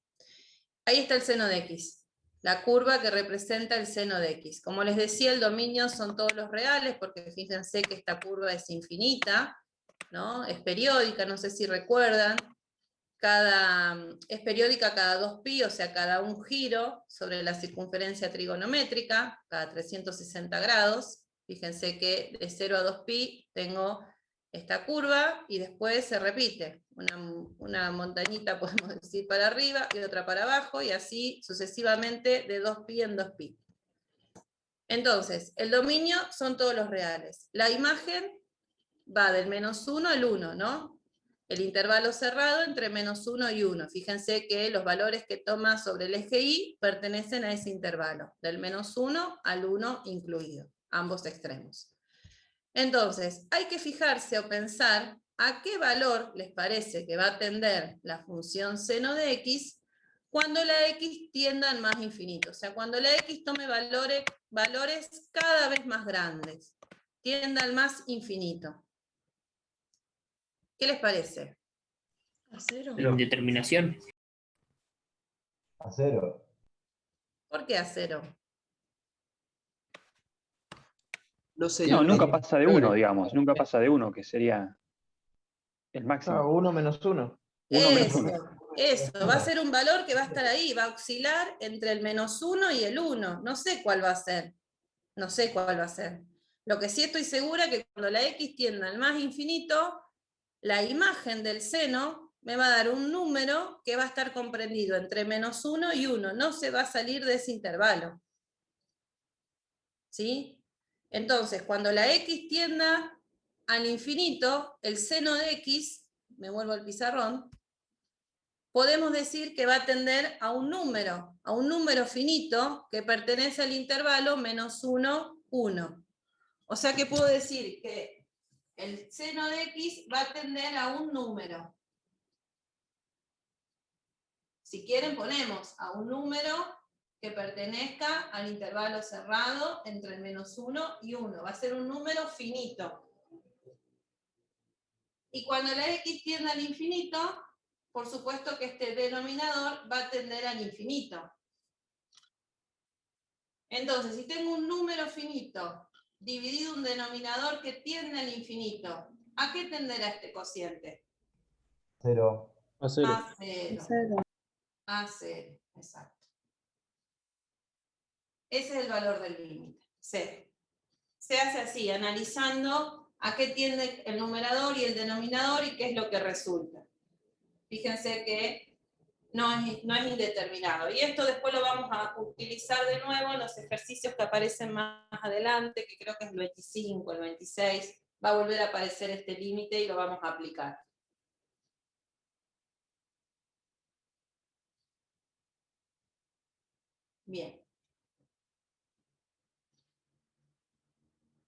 Ahí está el seno de x. La curva que representa el seno de x. Como les decía, el dominio son todos los reales, porque fíjense que esta curva es infinita, ¿no? Es periódica, no sé si recuerdan. Es periódica cada 2π, o sea, cada un giro sobre la circunferencia trigonométrica, cada 360 grados. Fíjense que de 0 a 2π tengo esta curva y después se repite. Una montañita, podemos decir, para arriba y otra para abajo, y así sucesivamente de 2π en 2π. Entonces, el dominio son todos los reales. La imagen va del -1 al 1, ¿no? El intervalo cerrado entre -1 y 1. Fíjense que los valores que toma sobre el eje Y pertenecen a ese intervalo, del -1 al 1 incluido, ambos extremos. Entonces, hay que fijarse o pensar a qué valor les parece que va a tender la función seno de x cuando la x tienda al más infinito. O sea, cuando la x tome valores cada vez más grandes, tienda al más infinito. ¿Qué les parece? ¿A 0? Indeterminación. A 0. ¿Por qué a 0? No sé. No, nunca Sí, pasa de sobre. 1, digamos. Nunca pasa de 1, que sería el máximo. 1 menos 1. 1 menos 1. Eso, va a ser un valor que va a estar ahí, va a oscilar entre el -1 y el 1. No sé cuál va a ser. No sé cuál va a ser. Lo que sí estoy segura es que cuando la x tienda al más infinito, la imagen del seno me va a dar un número que va a estar comprendido entre -1 y 1. No se va a salir de ese intervalo. ¿Sí? Entonces, cuando la x tienda al infinito, el seno de x, me vuelvo al pizarrón, podemos decir que va a tender a un número finito que pertenece al intervalo -1, 1. O sea que puedo decir que el seno de x va a tender a un número. Si quieren ponemos a un número que pertenezca al intervalo cerrado entre el -1 y 1. Va a ser un número finito. Y cuando la x tiende al infinito, por supuesto que este denominador va a tender al infinito. Entonces, si tengo un número finito dividido un denominador que tiende al infinito, ¿a qué tenderá este cociente? 0. A 0. A 0. A 0, exacto. Ese es el valor del límite, 0. Se hace así, analizando a qué tiende el numerador y el denominador y qué es lo que resulta. Fíjense que no es indeterminado. Y esto después lo vamos a utilizar de nuevo en los ejercicios que aparecen más adelante, que creo que es el 25, el 26. Va a volver a aparecer este límite y lo vamos a aplicar. Bien.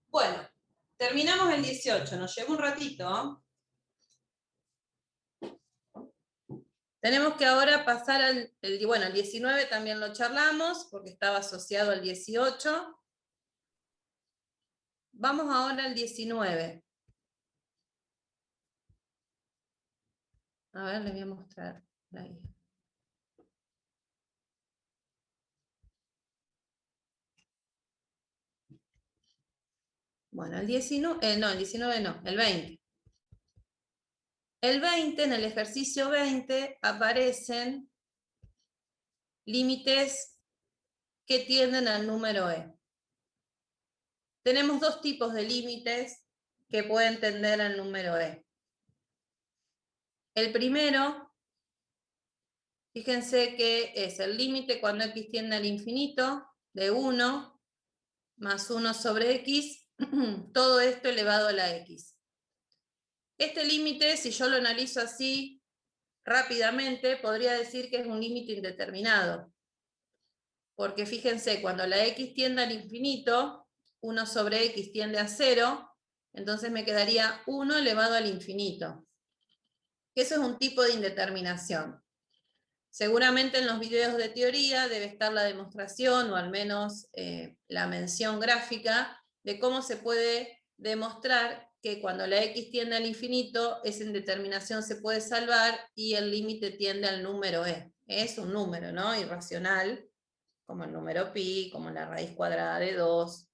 Bueno, terminamos el 18, nos lleva un ratito. Tenemos que ahora pasar al el 19 también lo charlamos, porque estaba asociado al 18. Vamos ahora al 19. A ver, les voy a mostrar la guía. Bueno, el 19 no, el 20. El 20, en el ejercicio 20, aparecen límites que tienden al número e. Tenemos dos tipos de límites que pueden tender al número e. El primero, fíjense que es el límite cuando x tiende al infinito, de 1 más 1 sobre x, todo esto elevado a la x. Este límite, si yo lo analizo así rápidamente, podría decir que es un límite indeterminado. Porque fíjense, cuando la x tiende al infinito, 1 sobre x tiende a 0, entonces me quedaría 1 elevado al infinito. Eso es un tipo de indeterminación. Seguramente en los videos de teoría debe estar la demostración, o al menos la mención gráfica, de cómo se puede demostrar que cuando la x tiende al infinito, esa indeterminación se puede salvar y el límite tiende al número e. Es un número, ¿no? Irracional, como el número pi, como la raíz cuadrada de 2.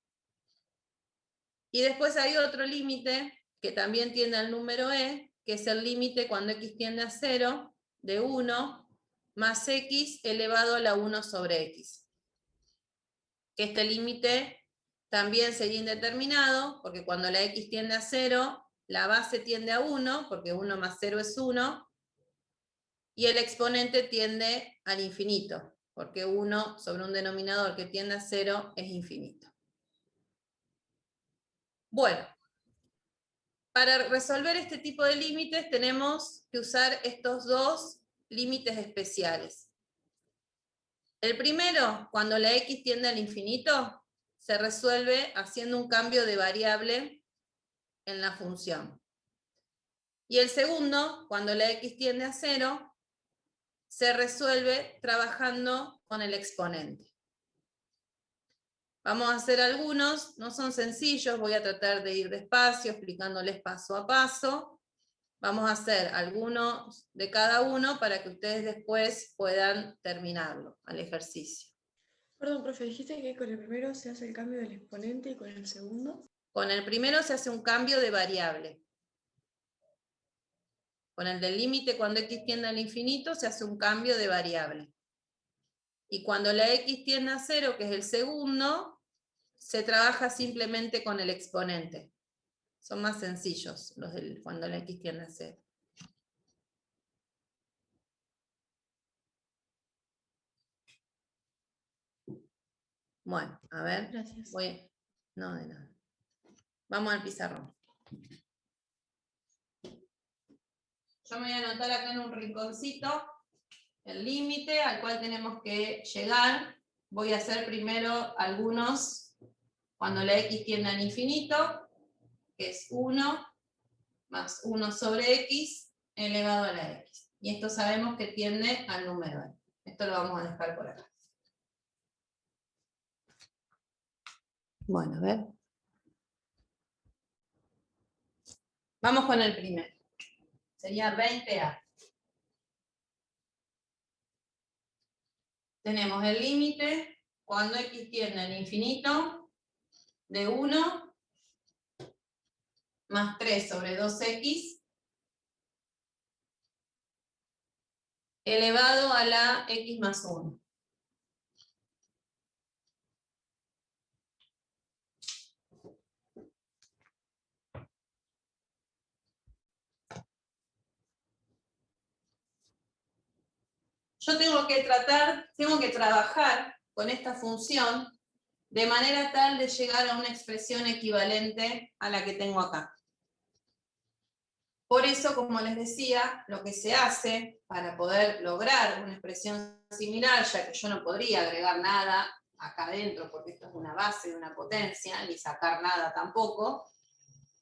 Y después hay otro límite que también tiende al número e, que es el límite cuando x tiende a 0, de 1, más x elevado a la 1 sobre x. Que este límite también sería indeterminado, porque cuando la x tiende a 0, la base tiende a 1, porque 1 más 0 es 1, y el exponente tiende al infinito, porque 1 sobre un denominador que tiende a 0 es infinito. Bueno, para resolver este tipo de límites tenemos que usar estos dos límites especiales. El primero, cuando la x tiende al infinito, se resuelve haciendo un cambio de variable en la función. Y el segundo, cuando la x tiende a 0, se resuelve trabajando con el exponente. Vamos a hacer algunos, no son sencillos, voy a tratar de ir despacio, explicándoles paso a paso. Vamos a hacer algunos de cada uno para que ustedes después puedan terminarlo al ejercicio. Perdón, profe, dijiste que con el primero se hace el cambio del exponente y con el segundo. Con el primero se hace un cambio de variable. Con el del límite cuando x tiende al infinito se hace un cambio de variable. Y cuando la x tiende a 0, que es el segundo, se trabaja simplemente con el exponente. Son más sencillos los del cuando la x tiende a 0. Bueno, a ver. Gracias. No, de nada. Vamos al pizarrón. Yo me voy a anotar acá en un rinconcito el límite al cual tenemos que llegar. Voy a hacer primero algunos cuando la x tiende al infinito, que es 1 más 1 sobre x elevado a la x. Y esto sabemos que tiende al número n. Esto lo vamos a dejar por acá. Bueno, a ver. Vamos con el primero. Sería 20a. Tenemos el límite cuando x tiende al infinito de 1 más 3 sobre 2x elevado a la x más 1. Yo tengo que trabajar con esta función de manera tal de llegar a una expresión equivalente a la que tengo acá. Por eso, como les decía, lo que se hace para poder lograr una expresión similar, ya que yo no podría agregar nada acá adentro, porque esto es una base de una potencia, ni sacar nada tampoco,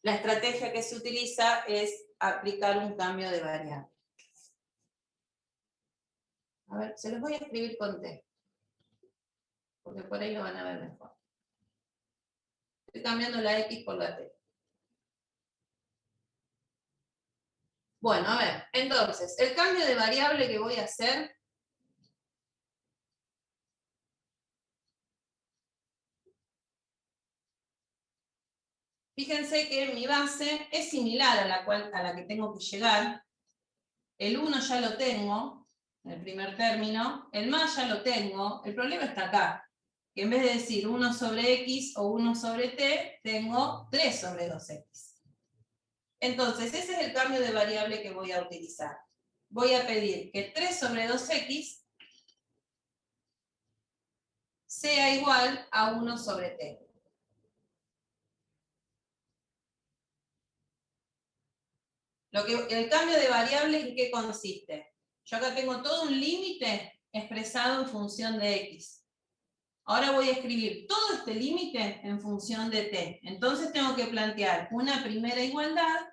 la estrategia que se utiliza es aplicar un cambio de variable. A ver, se los voy a escribir con T, porque por ahí lo van a ver mejor. Estoy cambiando la X por la T. Bueno, a ver, entonces, el cambio de variable que voy a hacer fíjense que mi base es similar a la que tengo que llegar. El 1 ya lo tengo, en el primer término. El más ya lo tengo. El problema está acá. Que en vez de decir 1 sobre x o 1 sobre t, tengo 3 sobre 2x. Entonces, ese es el cambio de variable que voy a utilizar. Voy a pedir que 3 sobre 2x sea igual a 1 sobre t. El cambio de variable, ¿en qué consiste? Yo acá tengo todo un límite expresado en función de x. Ahora voy a escribir todo este límite en función de t. Entonces tengo que plantear una primera igualdad.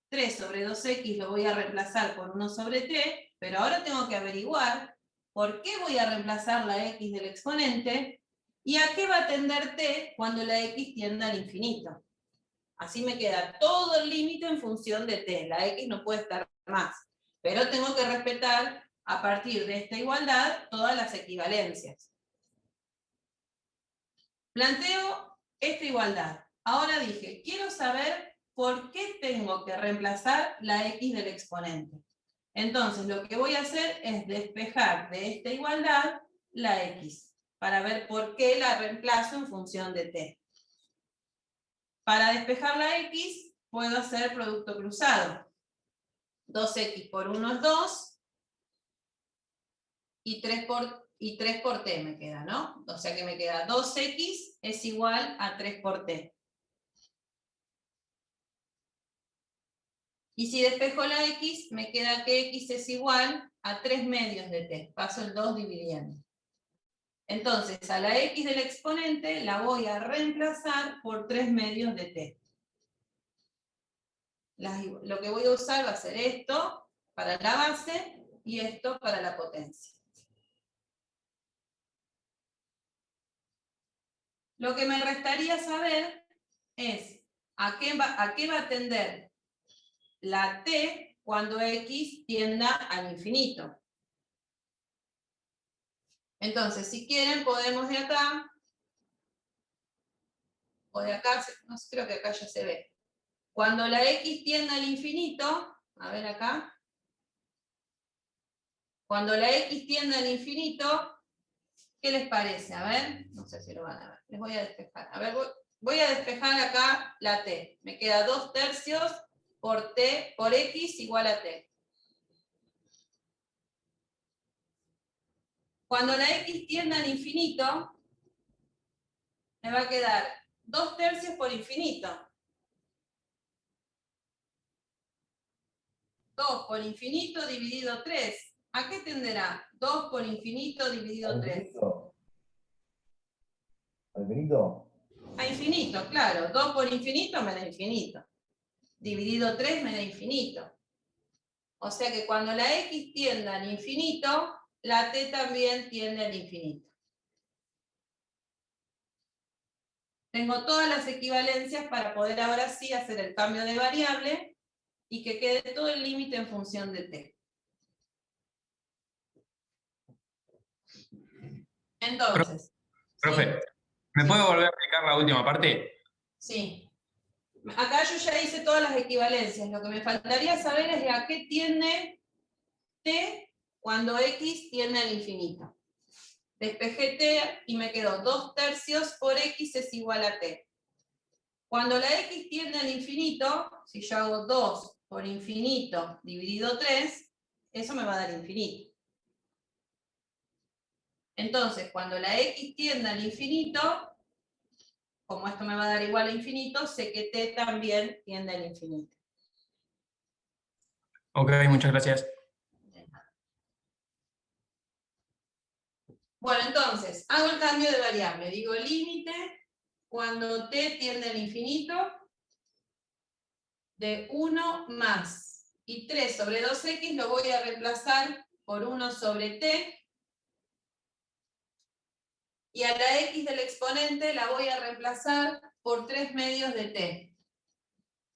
3 sobre 2x lo voy a reemplazar por 1 sobre t, pero ahora tengo que averiguar por qué voy a reemplazar la x del exponente y a qué va a tender t cuando la x tienda al infinito. Así me queda todo el límite en función de t. La x no puede estar más. Pero tengo que respetar, a partir de esta igualdad, todas las equivalencias. Planteo esta igualdad. Ahora dije, quiero saber por qué tengo que reemplazar la x del exponente. Entonces, lo que voy a hacer es despejar de esta igualdad la x, para ver por qué la reemplazo en función de t. Para despejar la x, puedo hacer producto cruzado. 2x por 1 es 2, y 3 por t me queda, ¿no? O sea que me queda 2x es igual a 3 por t. Y si despejo la x, me queda que x es igual a 3 medios de t. Paso el 2 dividiendo. Entonces, a la x del exponente la voy a reemplazar por 3 medios de t. Lo que voy a usar va a ser esto para la base y esto para la potencia. Lo que me restaría saber es a qué va a tender la t cuando x tienda al infinito. Entonces, si quieren, podemos de acá, o de acá, no sé, creo que acá ya se ve. Cuando la x tienda al infinito, a ver acá, cuando la x tiende al infinito, ¿qué les parece? A ver, no sé si lo van a ver. Les voy a despejar. A ver, voy a despejar acá la t. Me queda 2/3 por t por x igual a t. Cuando la x tiende al infinito, me va a quedar 2/3 por infinito. 2 por infinito dividido 3. ¿A qué tenderá? 2 por infinito dividido 3. ¿Al infinito? A infinito, claro. 2 por infinito me da infinito. Dividido 3 me da infinito. O sea que cuando la x tiende al infinito, la t también tiende al infinito. Tengo todas las equivalencias para poder ahora sí hacer el cambio de variable y que quede todo el límite en función de t. Entonces. Profe, ¿me puede volver a explicar la última parte? Sí. Acá yo ya hice todas las equivalencias. Lo que me faltaría saber es de a qué tiende t cuando x tiende al infinito. Despejé t y me quedó 2/3 por x es igual a t. Cuando la x tiende al infinito, si yo hago 2 por infinito dividido 3, eso me va a dar infinito. Entonces, cuando la x tiende al infinito, como esto me va a dar igual a infinito, sé que t también tiende al infinito. Ok, muchas gracias. Bueno, entonces, hago el cambio de variable. Digo límite cuando t tiende al infinito de 1 más. Y 3 sobre 2x lo voy a reemplazar por 1 sobre t. Y a la x del exponente la voy a reemplazar por 3 medios de t.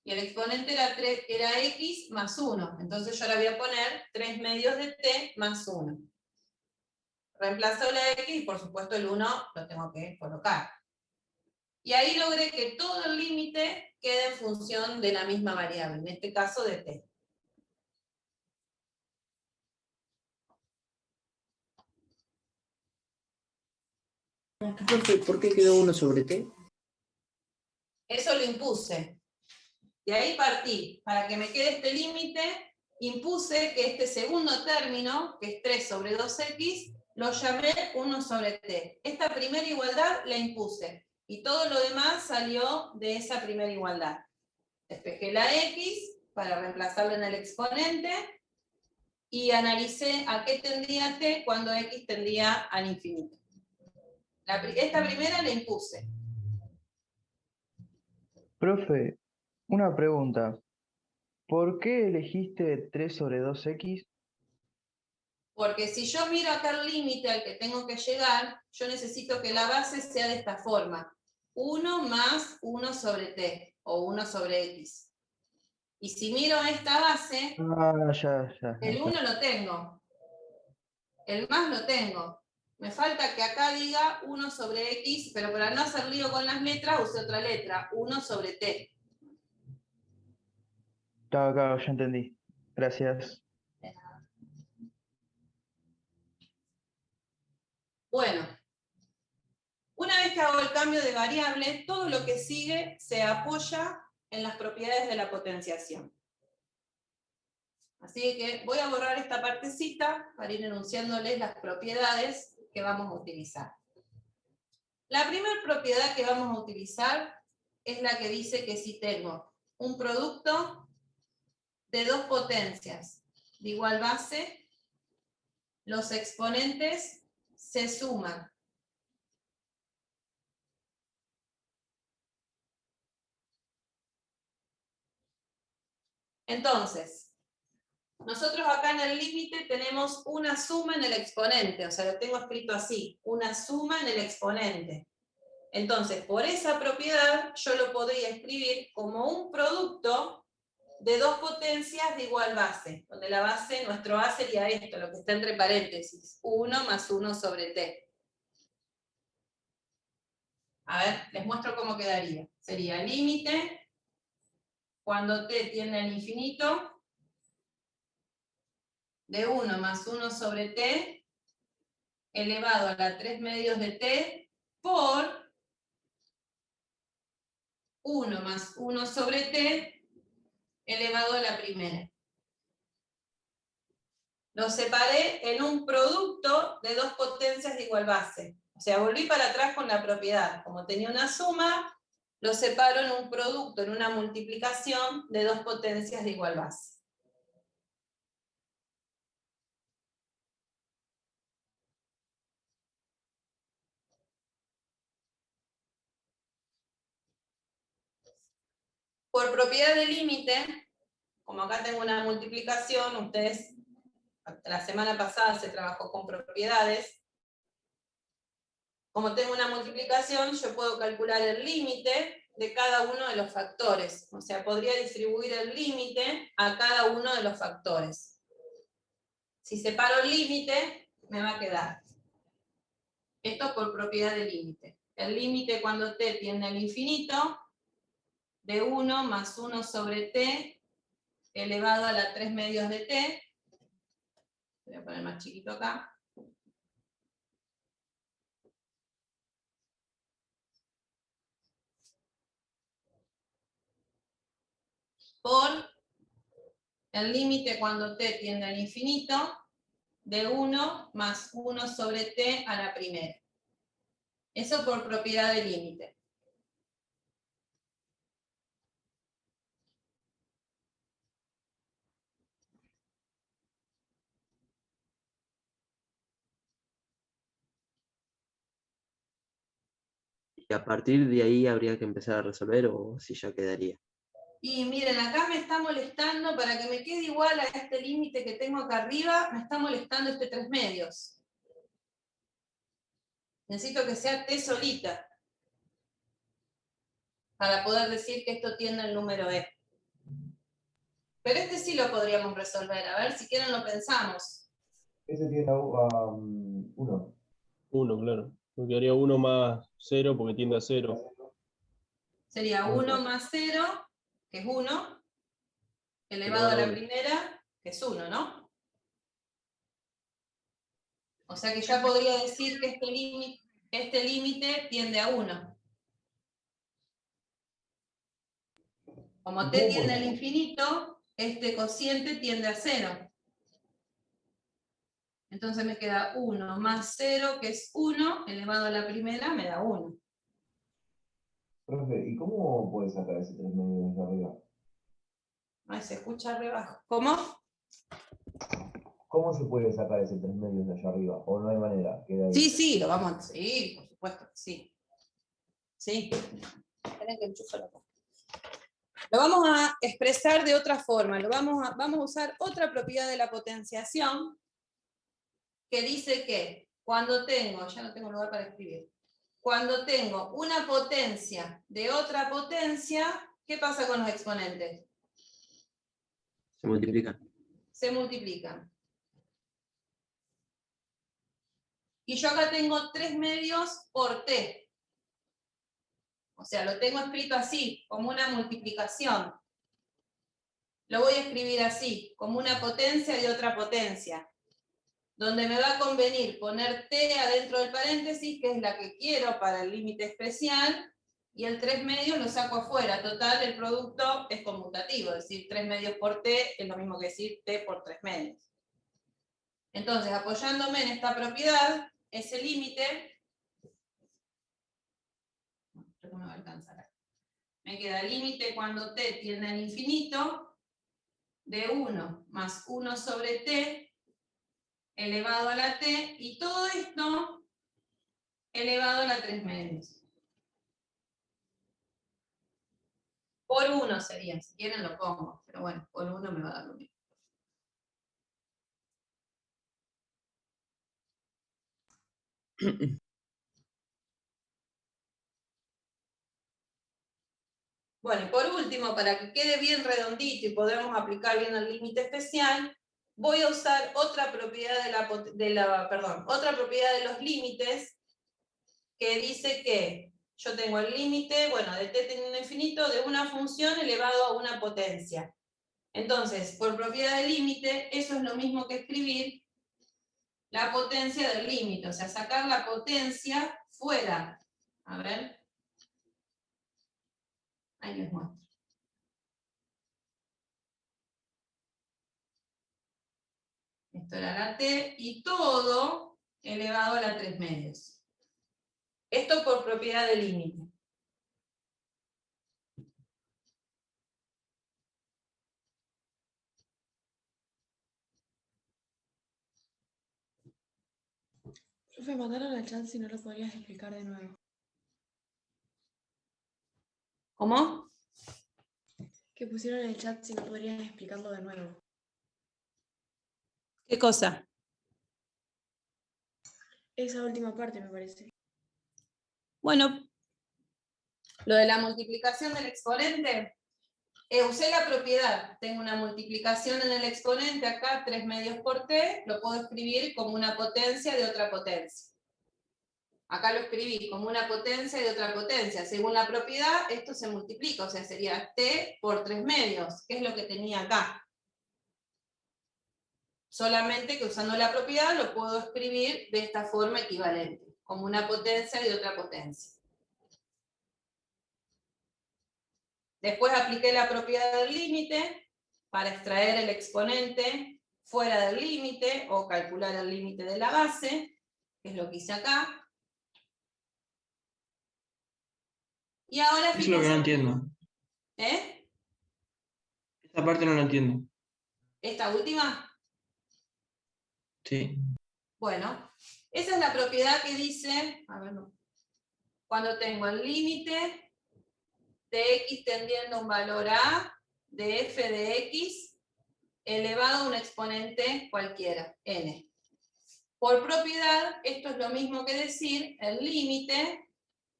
Y el exponente era x más 1. Entonces yo le voy a poner 3 medios de t más 1. Reemplazo la x y por supuesto el 1 lo tengo que colocar. Y ahí logré que todo el límite quede en función de la misma variable, en este caso de t. Profe, ¿por qué quedó 1 sobre t? Eso lo impuse. De ahí partí. Para que me quede este límite, impuse que este segundo término, que es 3 sobre 2x, lo llamé 1 sobre t. Esta primera igualdad la impuse. Y todo lo demás salió de esa primera igualdad. Despejé la x para reemplazarla en el exponente y analicé a qué tendría t cuando x tendía al infinito. Esta primera la impuse. Profe, una pregunta. ¿Por qué elegiste 3 sobre 2x? Porque si yo miro acá el límite al que tengo que llegar, yo necesito que la base sea de esta forma. 1 más 1 sobre t, o 1 sobre x. Y si miro esta base, Ya. el 1 lo tengo. El más lo tengo. Me falta que acá diga 1 sobre x, pero para no hacer lío con las letras, usé otra letra. 1 sobre t. Claro, ya entendí. Gracias. Bueno, una vez que hago el cambio de variable, todo lo que sigue se apoya en las propiedades de la potenciación. Así que voy a borrar esta partecita para ir enunciándoles las propiedades que vamos a utilizar. La primera propiedad que vamos a utilizar es la que dice que si tengo un producto de dos potencias de igual base, los exponentes se suman. Entonces, nosotros acá en el límite tenemos una suma en el exponente, o sea, lo tengo escrito así, una suma en el exponente. Entonces, por esa propiedad, yo lo podría escribir como un producto de dos potencias de igual base, donde la base, nuestro A sería esto, lo que está entre paréntesis, 1 más 1 sobre t. A ver, les muestro cómo quedaría. Sería límite, cuando t tiende al infinito, de 1 más 1 sobre t, elevado a la 3 medios de t, por 1 más 1 sobre t, elevado a la primera. Lo separé en un producto de dos potencias de igual base. O sea, volví para atrás con la propiedad. Como tenía una suma, lo separo en un producto, en una multiplicación de dos potencias de igual base. Por propiedad de límite, como acá tengo una multiplicación, ustedes, la semana pasada se trabajó con propiedades. Como tengo una multiplicación, yo puedo calcular el límite de cada uno de los factores. O sea, podría distribuir el límite a cada uno de los factores. Si separo el límite, me va a quedar. Esto por propiedad de límite. El límite cuando t tiende al infinito, de 1 más 1 sobre t, elevado a la 3 medios de t. Voy a poner más chiquito acá. Por el límite cuando t tiende al infinito, de 1 más 1 sobre t a la primera. Eso por propiedad de límite. Y a partir de ahí habría que empezar a resolver o si ya quedaría. Y miren, acá me está molestando, para que me quede igual a este límite que tengo acá arriba, me está molestando este 3 medios. Necesito que sea t solita, para poder decir que esto tiende al número e. Pero este sí lo podríamos resolver, a ver, si quieren lo pensamos. Ese tiene a 1. 1, claro. Porque haría 1 más 0 porque tiende a 0. Sería 1 más 0, que es 1, elevado a la primera, que es 1, ¿no? O sea que ya podría decir que este límite tiende a 1. Como t tiende al infinito, este cociente tiende a 0. Entonces me queda 1 más 0, que es 1, elevado a la primera, me da 1. Profe, ¿y cómo puede sacar ese 3 medios de arriba? Ahí se escucha re bajo. ¿Cómo? ¿Cómo se puede sacar ese 3 medios de allá arriba? ¿O no hay manera? Queda ahí. Sí, sí, lo vamos a seguir, por supuesto que sí. Sí. Esperen que enchufo la cosa. Lo vamos a expresar de otra forma. Vamos a usar otra propiedad de la potenciación que dice que cuando tengo, ya no tengo lugar para escribir, cuando tengo una potencia de otra potencia, ¿qué pasa con los exponentes? Se multiplican. Se multiplican. Y yo acá tengo 3 medios por t. O sea, lo tengo escrito así, como una multiplicación. Lo voy a escribir así, como una potencia de otra potencia. Donde me va a convenir poner t adentro del paréntesis, que es la que quiero para el límite especial, y el 3 medios lo saco afuera. Total, el producto es conmutativo, es decir, 3 medios por t es lo mismo que decir t por 3 medios. Entonces, apoyándome en esta propiedad, ese límite, creo que me va a alcanzar. Me queda límite cuando t tiende al infinito, de 1 más 1 sobre t elevado a la t, y todo esto elevado a la 3 medios. Por 1 sería, si quieren lo pongo, pero bueno, por 1 me va a dar lo mismo. Bueno, y por último, para que quede bien redondito y podamos aplicar bien el límite especial, voy a usar otra propiedad otra propiedad de los límites, que dice que yo tengo el límite, bueno, de t teniendo infinito, de una función elevado a una potencia. Entonces, por propiedad de límite, eso es lo mismo que escribir la potencia del límite, o sea, sacar la potencia fuera. A ver. Ahí les muestro. Esto era la t, y todo elevado a la 3 medios. Esto por propiedad de límite. Profe, mandaron al chat si no lo podrías explicar de nuevo. ¿Cómo? Que pusieron en el chat si no podrías explicarlo de nuevo. ¿Qué cosa? Esa última parte me parece. Bueno, lo de la multiplicación del exponente, usé la propiedad. Tengo una multiplicación en el exponente acá, 3 medios por t, lo puedo escribir como una potencia de otra potencia. Acá lo escribí como una potencia de otra potencia. Según la propiedad, esto se multiplica, o sea, sería t por 3 medios, que es lo que tenía acá. Solamente que usando la propiedad lo puedo escribir de esta forma equivalente, como una potencia de otra potencia. Después apliqué la propiedad del límite para extraer el exponente fuera del límite o calcular el límite de la base, que es lo que hice acá. Y ahora Es lo que no fíjense, entiendo. ¿eh? Esta parte no la entiendo. Esta última. Sí. Bueno, esa es la propiedad que dice, a ver, no. Cuando tengo el límite de x tendiendo a un valor a de f de x elevado a un exponente cualquiera, n. Por propiedad, esto es lo mismo que decir el límite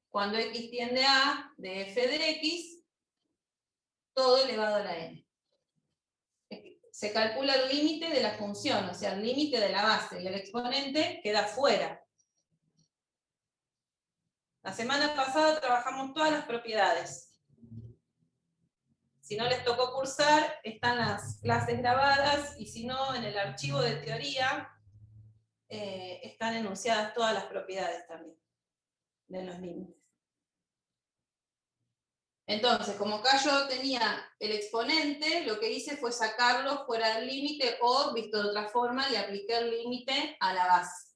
cuando x tiende a de f de x, todo elevado a la n. Se calcula el límite de la función, o sea, el límite de la base, y el exponente queda fuera. La semana pasada trabajamos todas las propiedades. Si no les tocó cursar, están las clases grabadas, y si no, en el archivo de teoría están enunciadas todas las propiedades también de los límites. Entonces, como acá yo tenía el exponente, lo que hice fue sacarlo fuera del límite, o, visto de otra forma, le apliqué el límite a la base.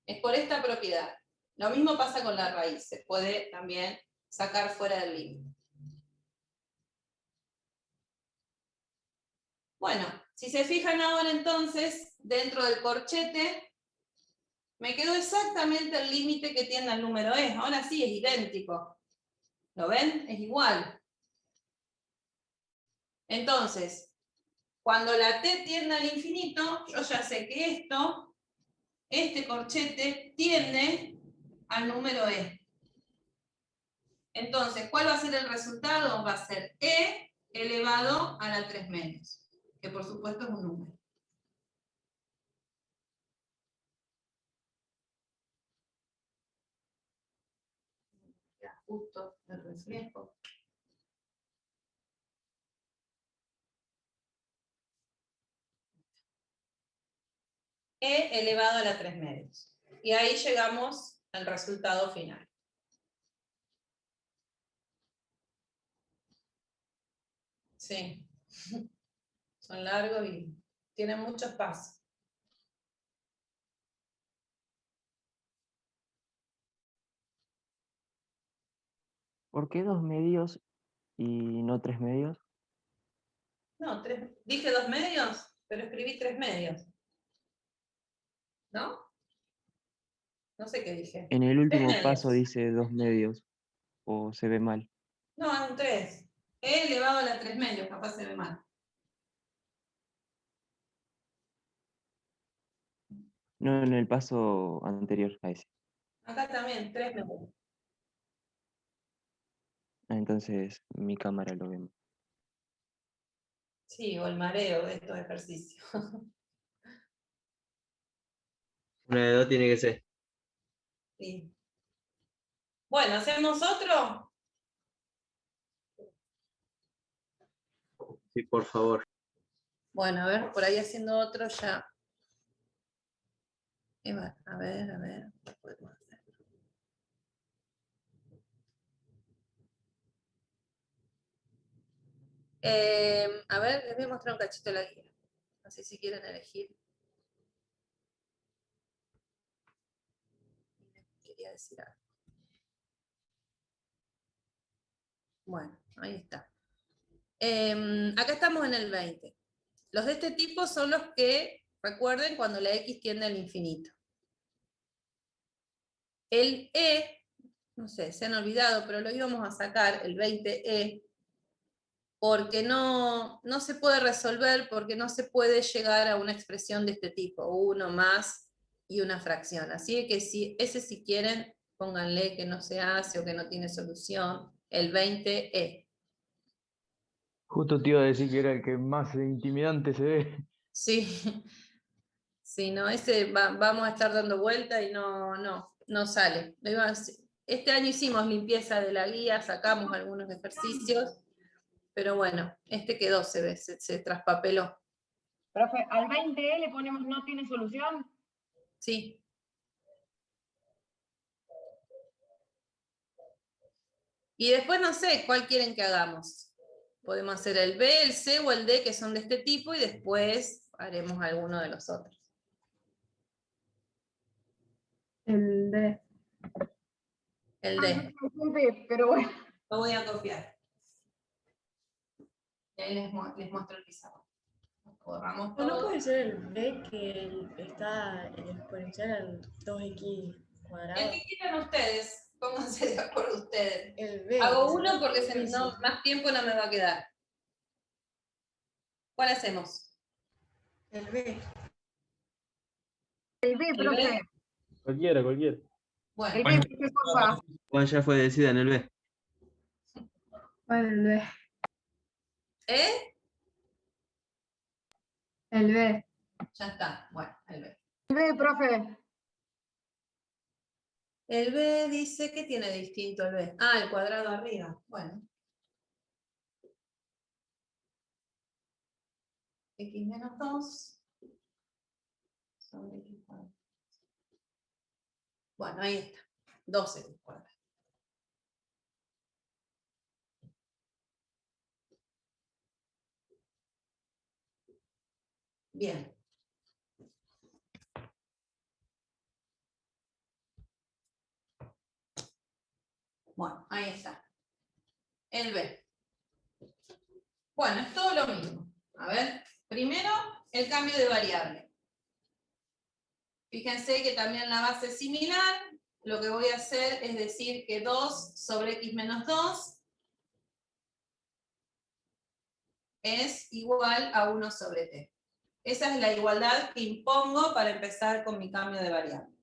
Es por esta propiedad. Lo mismo pasa con la raíz, se puede también sacar fuera del límite. Bueno, si se fijan ahora entonces, dentro del corchete, me quedó exactamente el límite que tiene el número E. Ahora sí, es idéntico. ¿Lo ven? Es igual. Entonces, cuando la t tiende al infinito, yo ya sé que este corchete tiende al número E. Entonces, ¿cuál va a ser el resultado? Va a ser E elevado a la 3 medios, que por supuesto es un número. Ya, justo el reflejo. E elevado a la 3 medios. Y ahí llegamos al resultado final. Sí. Son largos y tienen muchos pasos. ¿Por qué 2 medios y no 3 medios. No, dije 2 medios, pero escribí 3 medios. ¿No? No sé qué dije. En el 3 último medios. paso dice 2 medios, o se ve mal. No, es un 3. He elevado a la 3 medios, capaz se ve mal. No en el paso anterior a ese. Acá también, 3 medios. Entonces mi cámara lo ve mal. Sí, o el mareo de estos ejercicios. Una de dos tiene que ser. Sí. Bueno, ¿hacemos otro? Sí, por favor. Bueno, a ver, por ahí haciendo otro ya. A ver, ¿qué podemos hacer? A ver, les voy a mostrar un cachito de la guía. Así si quieren elegir. Quería decir algo. Bueno, ahí está. Acá estamos en el 20. Los de este tipo son los que, recuerden, cuando la X tiende al infinito. El E, no sé, se han olvidado, pero lo íbamos a sacar, el 20E, porque no se puede resolver, porque no se puede llegar a una expresión de este tipo, uno más y una fracción. Así que ese si quieren, pónganle que no se hace o que no tiene solución, el 20E. Justo te iba a decir que era el que más intimidante se ve. Sí, sí, no, ese vamos a estar dando vuelta y no sale. Este año hicimos limpieza de la guía, sacamos algunos ejercicios, pero bueno, este quedó, se ve, se traspapeló. Profe, al 20E le ponemos no tiene solución. Sí. Y después no sé cuál quieren que hagamos. Podemos hacer el B, el C o el D, que son de este tipo, y después haremos alguno de los otros. El D. El D. El D, pero bueno. Lo voy a copiar. Y ahí les muestro el pizarrón. Borramos ¿No todo. puede ser el B que está el exponencial al 2x cuadrado? El que quieran ustedes, pónganse de acuerdo ustedes. El B. Hago uno porque difícil. más tiempo no me va a quedar. ¿Cuál hacemos? El B. El B, ¿El profe. B? Cualquiera. Bueno. El B, profe, porfa. Juan ya fue decida en el B. Bueno, el B. ¿Eh? El B. Ya está. Bueno, el B. El B, profe. El B dice, ¿qué tiene distinto el B? Ah, el cuadrado arriba. Bueno. X menos 2 sobre X cuadrado. Bueno, ahí está. 2X cuadrado. Bien. Bueno, ahí está. El B. Bueno, es todo lo mismo. A ver, primero el cambio de variable. Fíjense que también la base es similar. Lo que voy a hacer es decir que 2 sobre x menos 2 es igual a 1 sobre t. Esa es la igualdad que impongo para empezar con mi cambio de variable.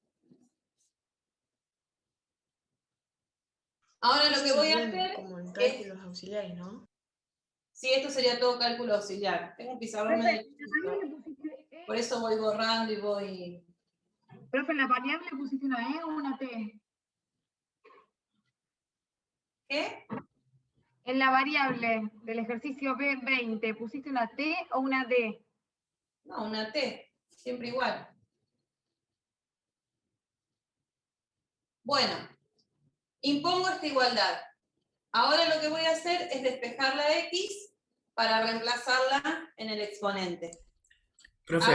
Ahora lo que voy a hacer como en es... cálculos auxiliares, ¿no? Sí, esto sería todo cálculo auxiliar. Tengo un pizarrón medio chiquito. Por eso voy borrando y voy... Profe, ¿en la variable pusiste una E o una T? ¿Qué? En la variable del ejercicio B20, ¿pusiste una T o una D? No, una T. Siempre igual. Bueno, impongo esta igualdad. Ahora lo que voy a hacer es despejar la X para reemplazarla en el exponente. Profe,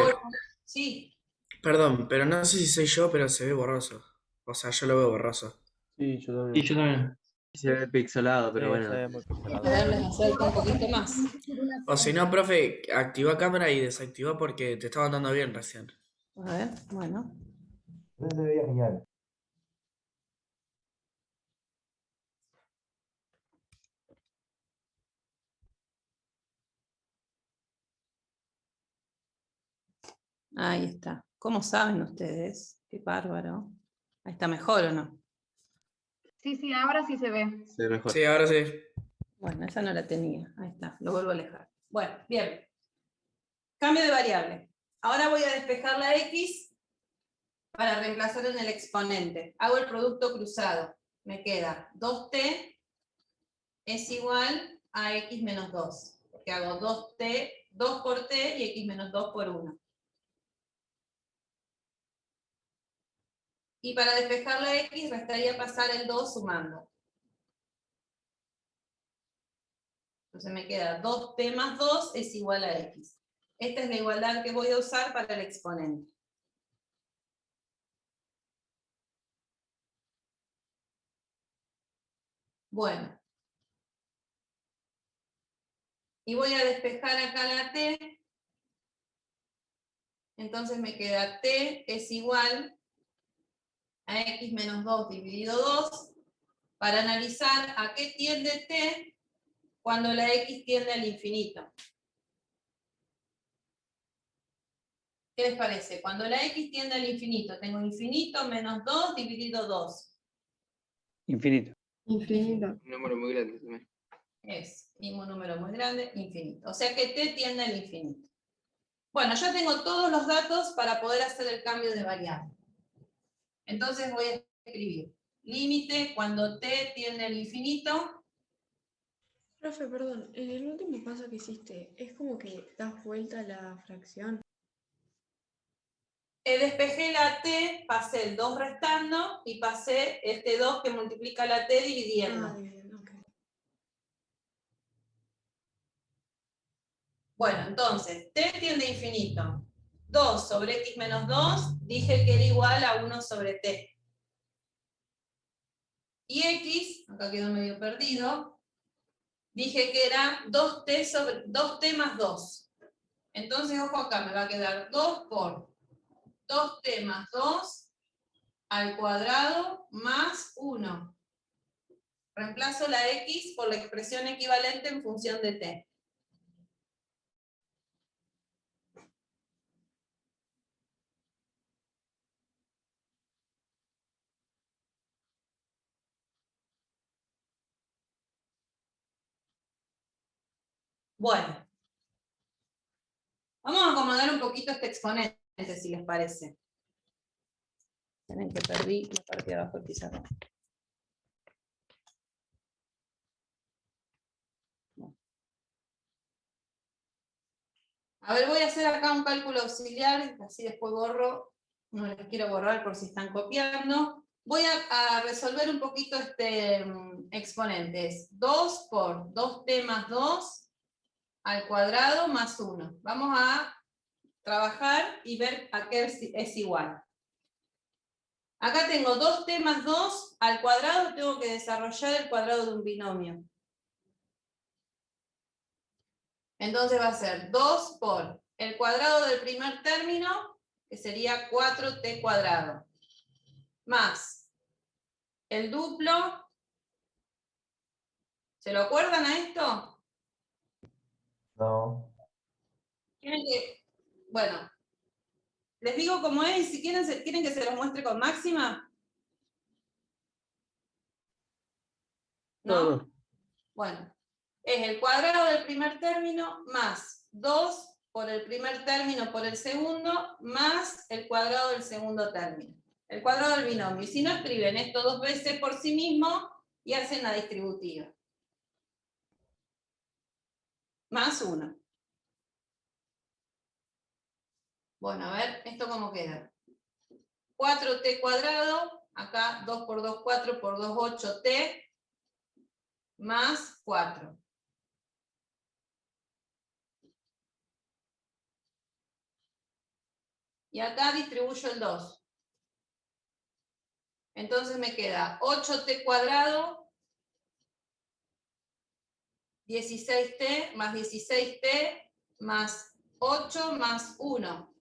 Sí. perdón, pero no sé si soy yo, pero se ve borroso. O sea, yo lo veo borroso. Sí, yo también. Y yo también. Se ve pixelado, pero Sí, bueno. se ve muy A pixelado. ver, les acerco un poquito más. O si no, profe, activa cámara y desactiva porque te estaba andando bien recién. A ver, bueno. Entonces se veía genial. Ahí está. ¿Cómo saben ustedes? Qué bárbaro. Ahí está mejor, ¿o no? Sí, sí, ahora sí se ve. Se ve mejor. Sí, ahora sí. Bueno, esa no la tenía. Ahí está, lo vuelvo a alejar. Bueno, bien. Cambio de variable. Ahora voy a despejar la x para reemplazar en el exponente. Hago el producto cruzado. Me queda 2t es igual a x menos 2. Porque hago 2t, 2 por t y x menos 2 por 1. Y para despejar la x, restaría pasar el 2 sumando. Entonces me queda 2t más 2 es igual a x. Esta es la igualdad que voy a usar para el exponente. Bueno. Y voy a despejar acá la t. Entonces me queda t es igual a x menos 2 dividido 2. Para analizar a qué tiende t cuando la x tiende al infinito. ¿Qué les parece? Cuando la x tiende al infinito, tengo infinito menos 2 dividido 2. Infinito. Infinito. Un número muy grande también. Es un número muy grande, infinito. O sea que t tiende al infinito. Bueno, ya tengo todos los datos para poder hacer el cambio de variable. Entonces voy a escribir límite cuando t tiende al infinito. Profe, perdón, en el último paso que hiciste, ¿es como que das vuelta a la fracción? Despejé la t, pasé el 2 restando y pasé este 2 que multiplica la t dividiendo. Ah, dividiendo, ok. Bueno, entonces, t tiende a infinito. 2 sobre x menos 2, dije que era igual a 1 sobre t. Y x, acá quedó medio perdido, dije que era 2t más 2. Entonces, ojo acá, me va a quedar 2 por 2t más 2 al cuadrado más 1. Reemplazo la x por la expresión equivalente en función de t. Bueno, vamos a acomodar un poquito este exponente, si les parece. Tienen que perdí la parte de abajo del pizarrón. A ver, voy a hacer acá un cálculo auxiliar, así después borro, no les quiero borrar por si están copiando. Voy a resolver un poquito este exponente. Es 2 por 2t más 2 al cuadrado más 1. Vamos a trabajar y ver a qué es igual. Acá tengo 2t más 2 al cuadrado, tengo que desarrollar el cuadrado de un binomio. Entonces va a ser 2 por el cuadrado del primer término, que sería 4t cuadrado, más el duplo. ¿Se lo acuerdan a esto? No. ¿Quieren que, bueno, les digo cómo es y si quieren que se los muestre con máxima? ¿No? Bueno, es el cuadrado del primer término más 2 por el primer término por el segundo, más el cuadrado del segundo término. El cuadrado del binomio. Y si no, escriben esto 2 veces por sí mismo y hacen la distributiva. Más 1. Bueno, a ver, ¿esto cómo queda? 4t cuadrado, acá 2 por 2, 4 por 2, 8t, más 4. Y acá distribuyo el 2. Entonces me queda 8t cuadrado 16t más 16t más 8 más 1.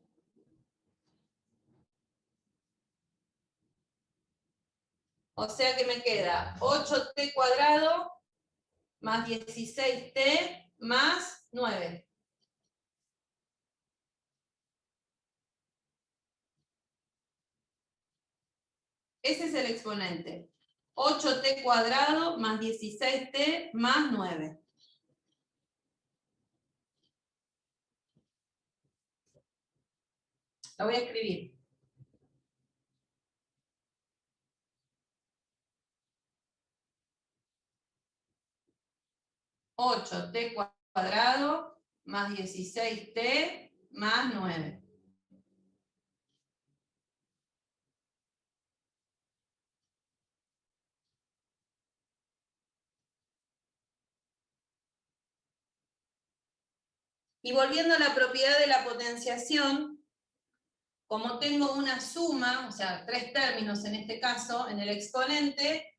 O sea que me queda 8t cuadrado más 16t más 9. Ese es el exponente. 8t cuadrado más 16t más 9. La voy a escribir. T cuadrado más 16t más 9. Y volviendo a la propiedad de la potenciación, como tengo una suma, o sea, 3 términos en este caso, en el exponente,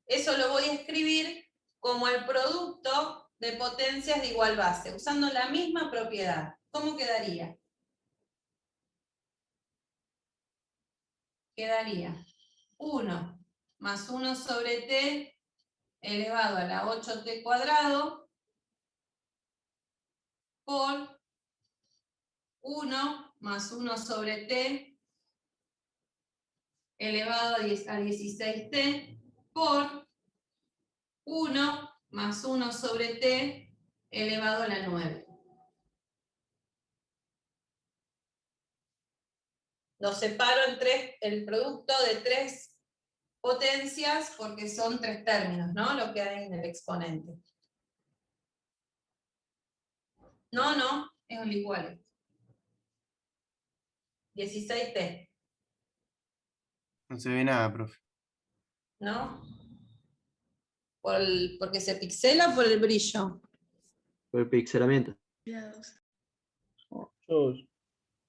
eso lo voy a escribir como el producto de potencias de igual base, usando la misma propiedad. ¿Cómo quedaría? Quedaría 1 más 1 sobre t elevado a la 8t cuadrado por 1 más 1 sobre t elevado a 16t por 1 más 1 sobre t elevado a la 9. Lo separo en el producto de 3 potencias porque son 3 términos, ¿no? Lo que hay en el exponente. No, es un igual. 16t, No se ve nada, profe. ¿no? Porque se pixela por el brillo. Por el pixelamiento.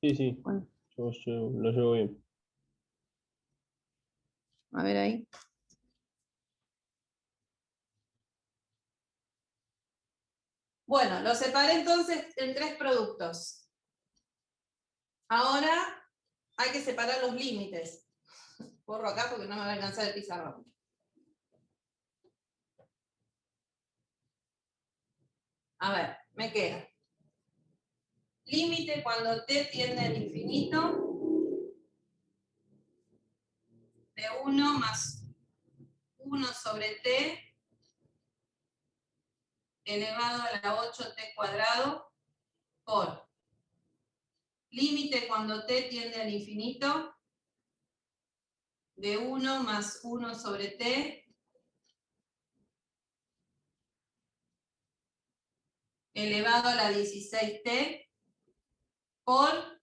Sí. Bueno. Yo lo llevo bien. A ver ahí. Bueno, lo separé entonces en 3 productos. Ahora hay que separar los límites. Borro acá porque no me va a alcanzar el pizarrón. A ver, me queda. Límite cuando t tiende al infinito de 1 más 1 sobre t elevado a la 8t cuadrado por límite cuando t tiende al infinito de 1 más 1 sobre t elevado a la 16t por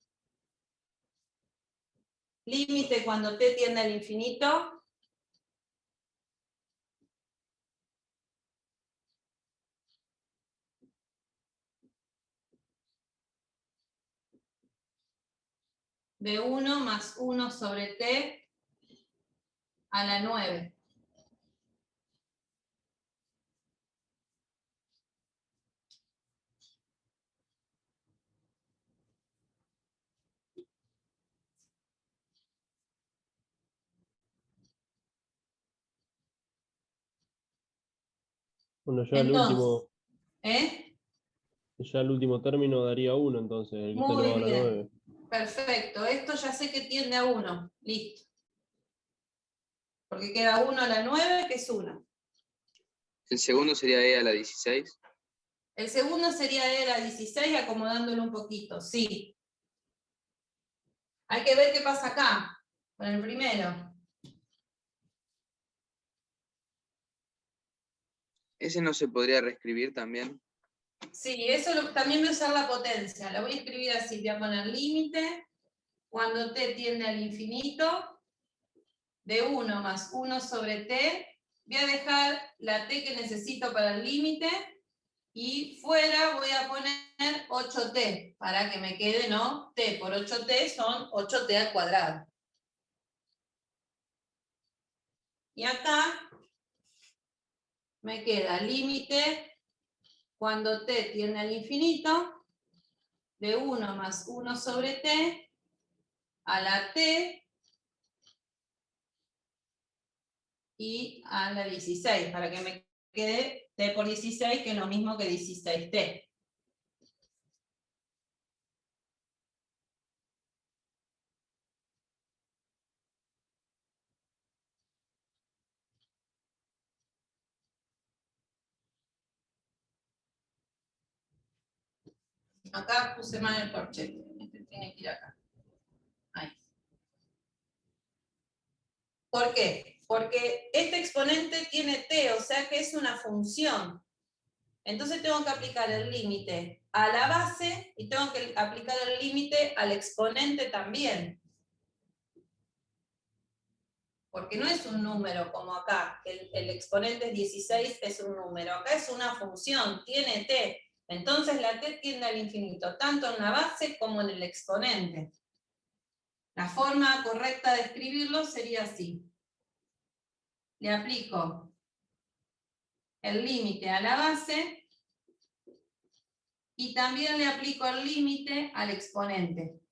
límite cuando t tiende al infinito de 1 más 1 sobre t a la 9. Bueno, ya Entonces, el último término daría 1, entonces, el que está muy elevado a la bien. 9. Perfecto. Esto ya sé que tiende a 1. Listo. Porque queda 1 a la 9, que es 1. El segundo sería e a la 16. El segundo sería e a la 16, acomodándolo un poquito. Sí. Hay que ver qué pasa acá, con el primero. ¿Ese no se podría reescribir también? Sí, eso también voy a usar la potencia. La voy a escribir así. Voy a poner límite cuando t tiende al infinito de 1 más 1 sobre t. Voy a dejar la t que necesito para el límite y fuera voy a poner 8t para que me quede, ¿no? T por 8t son 8t al cuadrado. Y acá me queda límite cuando t tiende al infinito, de 1 más 1 sobre t a la t y a la 16, para que me quede t por 16, que es lo mismo que 16t. Acá puse mal el corchete, este tiene que ir acá. Ahí. ¿Por qué? Porque este exponente tiene t, o sea que es una función. Entonces tengo que aplicar el límite a la base y tengo que aplicar el límite al exponente también. Porque no es un número como acá, el exponente es 16, es un número. Acá es una función, tiene t. Entonces la t tiende al infinito, tanto en la base como en el exponente. La forma correcta de escribirlo sería así. Le aplico el límite a la base y también le aplico el límite al exponente.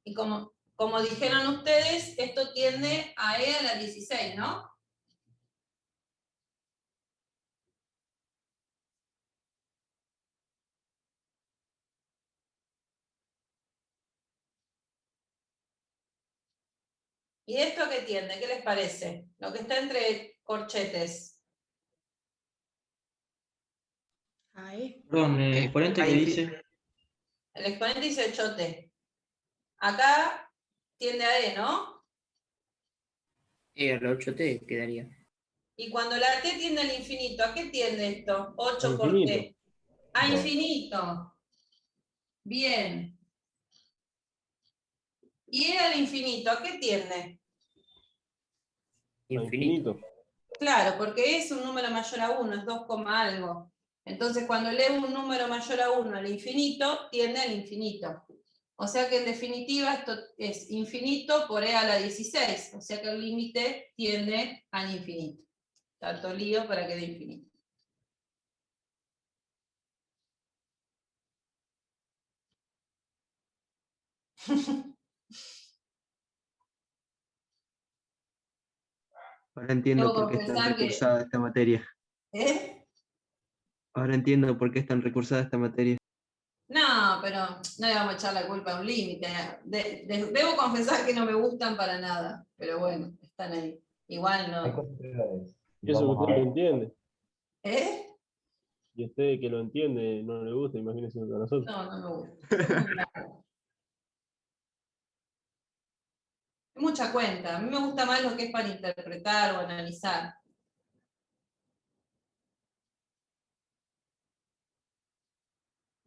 Y como dijeron ustedes, esto tiende a e a la 16, ¿no? ¿Y esto a qué tiende? ¿Qué les parece? Lo que está entre corchetes. Ahí. Perdón, ¿el exponente que dice? El exponente dice 8t. Acá tiende a e, ¿no? A la 8t quedaría. Y cuando la t tiende al infinito, ¿a qué tiende esto? 8 por Infinito. t. A infinito. Bien. Y e al infinito, ¿a qué tiende? Infinito. Claro, porque es un número mayor a 1, es 2, algo. Entonces, cuando elevo un número mayor a 1 al infinito, tiende al infinito. O sea que en definitiva esto es infinito por e a la 16. O sea que el límite tiende al infinito. Tanto lío para que dé infinito. Ahora entiendo Debo por qué es tan confesar que... recursada esta materia. ¿Eh? Ahora entiendo por qué es tan recursada esta materia. No, pero no le vamos a echar la culpa a un límite. Debo confesar que no me gustan para nada. Pero bueno, están ahí. Igual Hay no. cosas peores. Y eso que Vamos a usted lo ver. entiende. ¿Eh? Y usted que lo entiende no le gusta, imagínese a nosotros. No, no me gusta. Es mucha cuenta. A mí me gusta más lo que es para interpretar o analizar.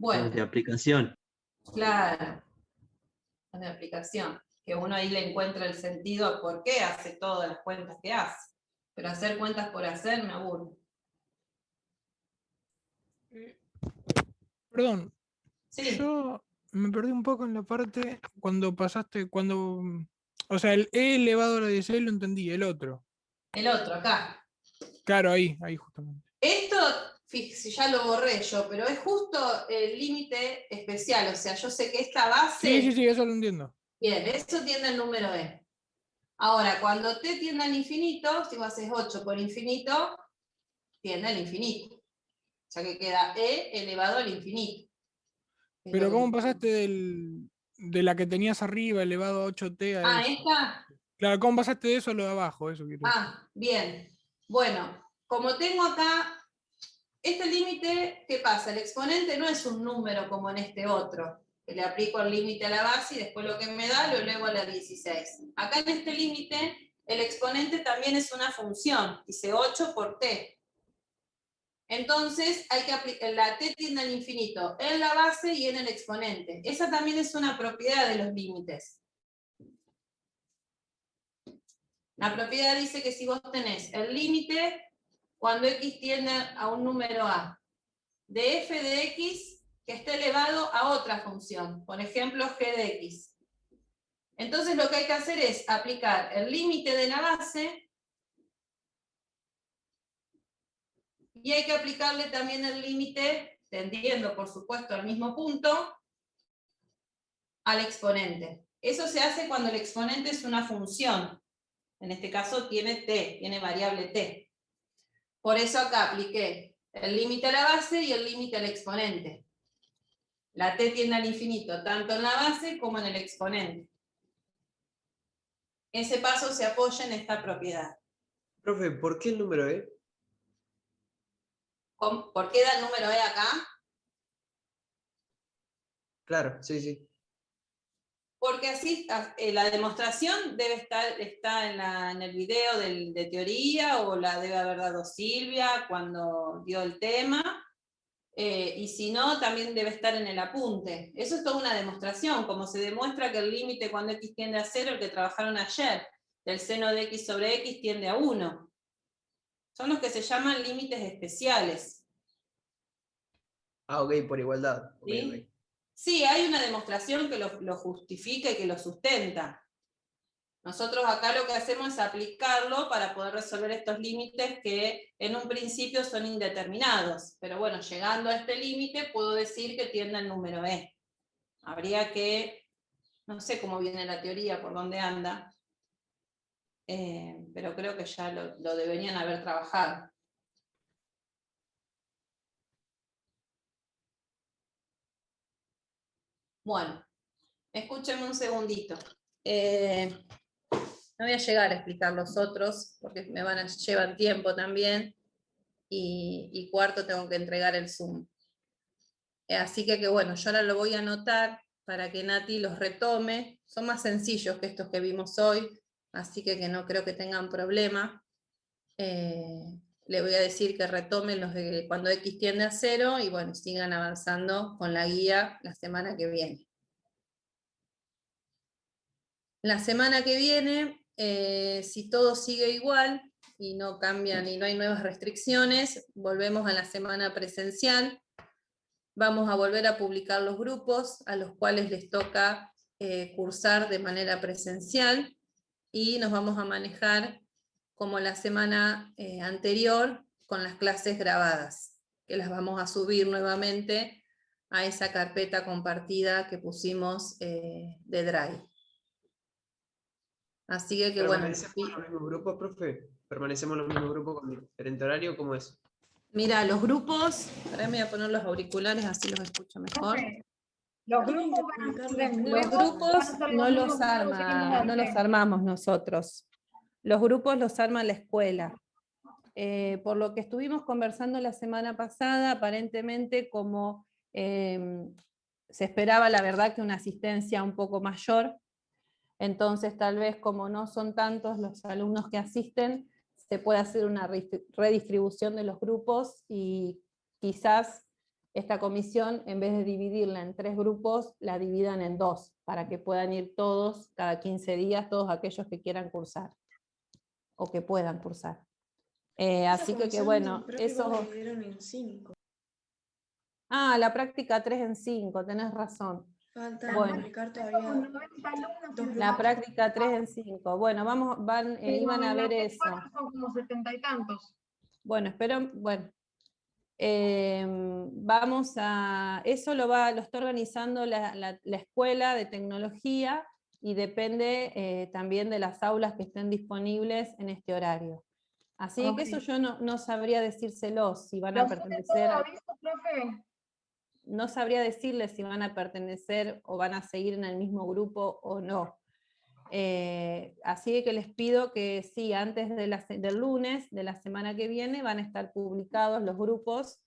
Bueno, De aplicación. claro. De aplicación. Que uno ahí le encuentra el sentido a por qué hace todas las cuentas que hace. Pero hacer cuentas por hacer me aburre. Perdón, Sí, yo me perdí un poco en la parte cuando pasaste, o sea, el e elevado a la 16 lo entendí, el otro. el otro, acá. Claro, ahí justamente. Esto, fíjese, ya lo borré yo, pero es justo el límite especial. O sea, yo sé que esta base... Sí, eso lo entiendo. Bien, eso tiende al número e. Ahora, cuando t tiende al infinito, si vos haces 8 por infinito, tiende al infinito. O sea que queda e elevado al infinito. Es Pero lo ¿cómo que... pasaste de la que tenías arriba elevado a 8t a Ah, eso? esta. Claro, ¿cómo pasaste de eso a lo de abajo? Eso quiero decir. Ah, bien. Bueno, como tengo acá este límite, ¿qué pasa? El exponente no es un número como en este otro, que le aplico el límite a la base y después lo que me da lo elevo a la 16. Acá en este límite, el exponente también es una función, dice 8 por t. Entonces, hay que aplicar, la t tiende al infinito en la base y en el exponente. Esa también es una propiedad de los límites. La propiedad dice que si vos tenés el límite, cuando x tiende a un número a, de f de x que esté elevado a otra función, por ejemplo g de x. Entonces lo que hay que hacer es aplicar el límite de la base y hay que aplicarle también el límite, tendiendo por supuesto al mismo punto, al exponente. Eso se hace cuando el exponente es una función. En este caso tiene t, tiene variable t. Por eso acá apliqué el límite a la base y el límite al exponente. La t tiende al infinito, tanto en la base como en el exponente. Ese paso se apoya en esta propiedad. Profe, ¿por qué el número E? ¿Por qué da el número E acá? Claro, sí, sí. Porque así la demostración debe está en el video de teoría, o la debe haber dado Silvia cuando dio el tema, y si no, también debe estar en el apunte. Eso es toda una demostración, como se demuestra que el límite cuando x tiende a 0, el que trabajaron ayer, del seno de x sobre x tiende a 1. Son los que se llaman límites especiales. Ah, ok, por igualdad. Ok, ¿Sí? ok. Sí, hay una demostración que lo justifica y que lo sustenta. Nosotros acá lo que hacemos es aplicarlo para poder resolver estos límites que en un principio son indeterminados. Pero bueno, llegando a este límite puedo decir que tiende al número E. Habría que, no sé cómo viene la teoría, por dónde anda, pero creo que ya lo deberían haber trabajado. Bueno, escúchenme un segundito. No voy a llegar a explicar los otros, porque llevan tiempo también, y cuarto tengo que entregar el Zoom. Así que bueno, yo ahora lo voy a anotar para que Nati los retome. Son más sencillos que estos que vimos hoy, así que no creo que tengan problema. Le voy a decir que retomen los de cuando x tiende a 0, y bueno, sigan avanzando con la guía la semana que viene. La semana que viene, si todo sigue igual y no cambian y no hay nuevas restricciones, volvemos a la semana presencial. Vamos a volver a publicar los grupos a los cuales les toca cursar de manera presencial, y nos vamos a manejar como la semana anterior con las clases grabadas, que las vamos a subir nuevamente a esa carpeta compartida que pusimos de Drive. Así que bueno. ¿Permanecemos en los mismos grupos, profe? ¿Permanecemos en los mismos grupos con diferente horario? ¿Cómo es? Mira, los grupos, ahora me voy a poner los auriculares así los escucho mejor. Los grupos van a ser de Los nuevo, grupos van a ser no mismos los grupos que vimos no los antes. armamos nosotros. Los grupos los arma la escuela. Por lo que estuvimos conversando la semana pasada, aparentemente como se esperaba, la verdad, que una asistencia un poco mayor, entonces tal vez como no son tantos los alumnos que asisten, se puede hacer una redistribución de los grupos, y quizás esta comisión, en vez de dividirla en 3 grupos, la dividan en 2, para que puedan ir todos cada 15 días, todos aquellos que quieran cursar, o que puedan cursar. Así que bueno, eso... La dividieron en 5. Ah, la práctica 3 en 5, tenés razón. Falta Bueno, explicar todavía. la práctica 3 en 5. Bueno, iban a ver eso. Son como 70 y tantos. Bueno, espero, bueno. Vamos a, eso lo está organizando la escuela de tecnología, y depende también de las aulas que estén disponibles en este horario. Así que eso yo no sabría decírselos si van a pertenecer. Profe? No sabría decirles si van a pertenecer o van a seguir en el mismo grupo o no. Así que les pido que sí, antes del lunes de la semana que viene van a estar publicados los grupos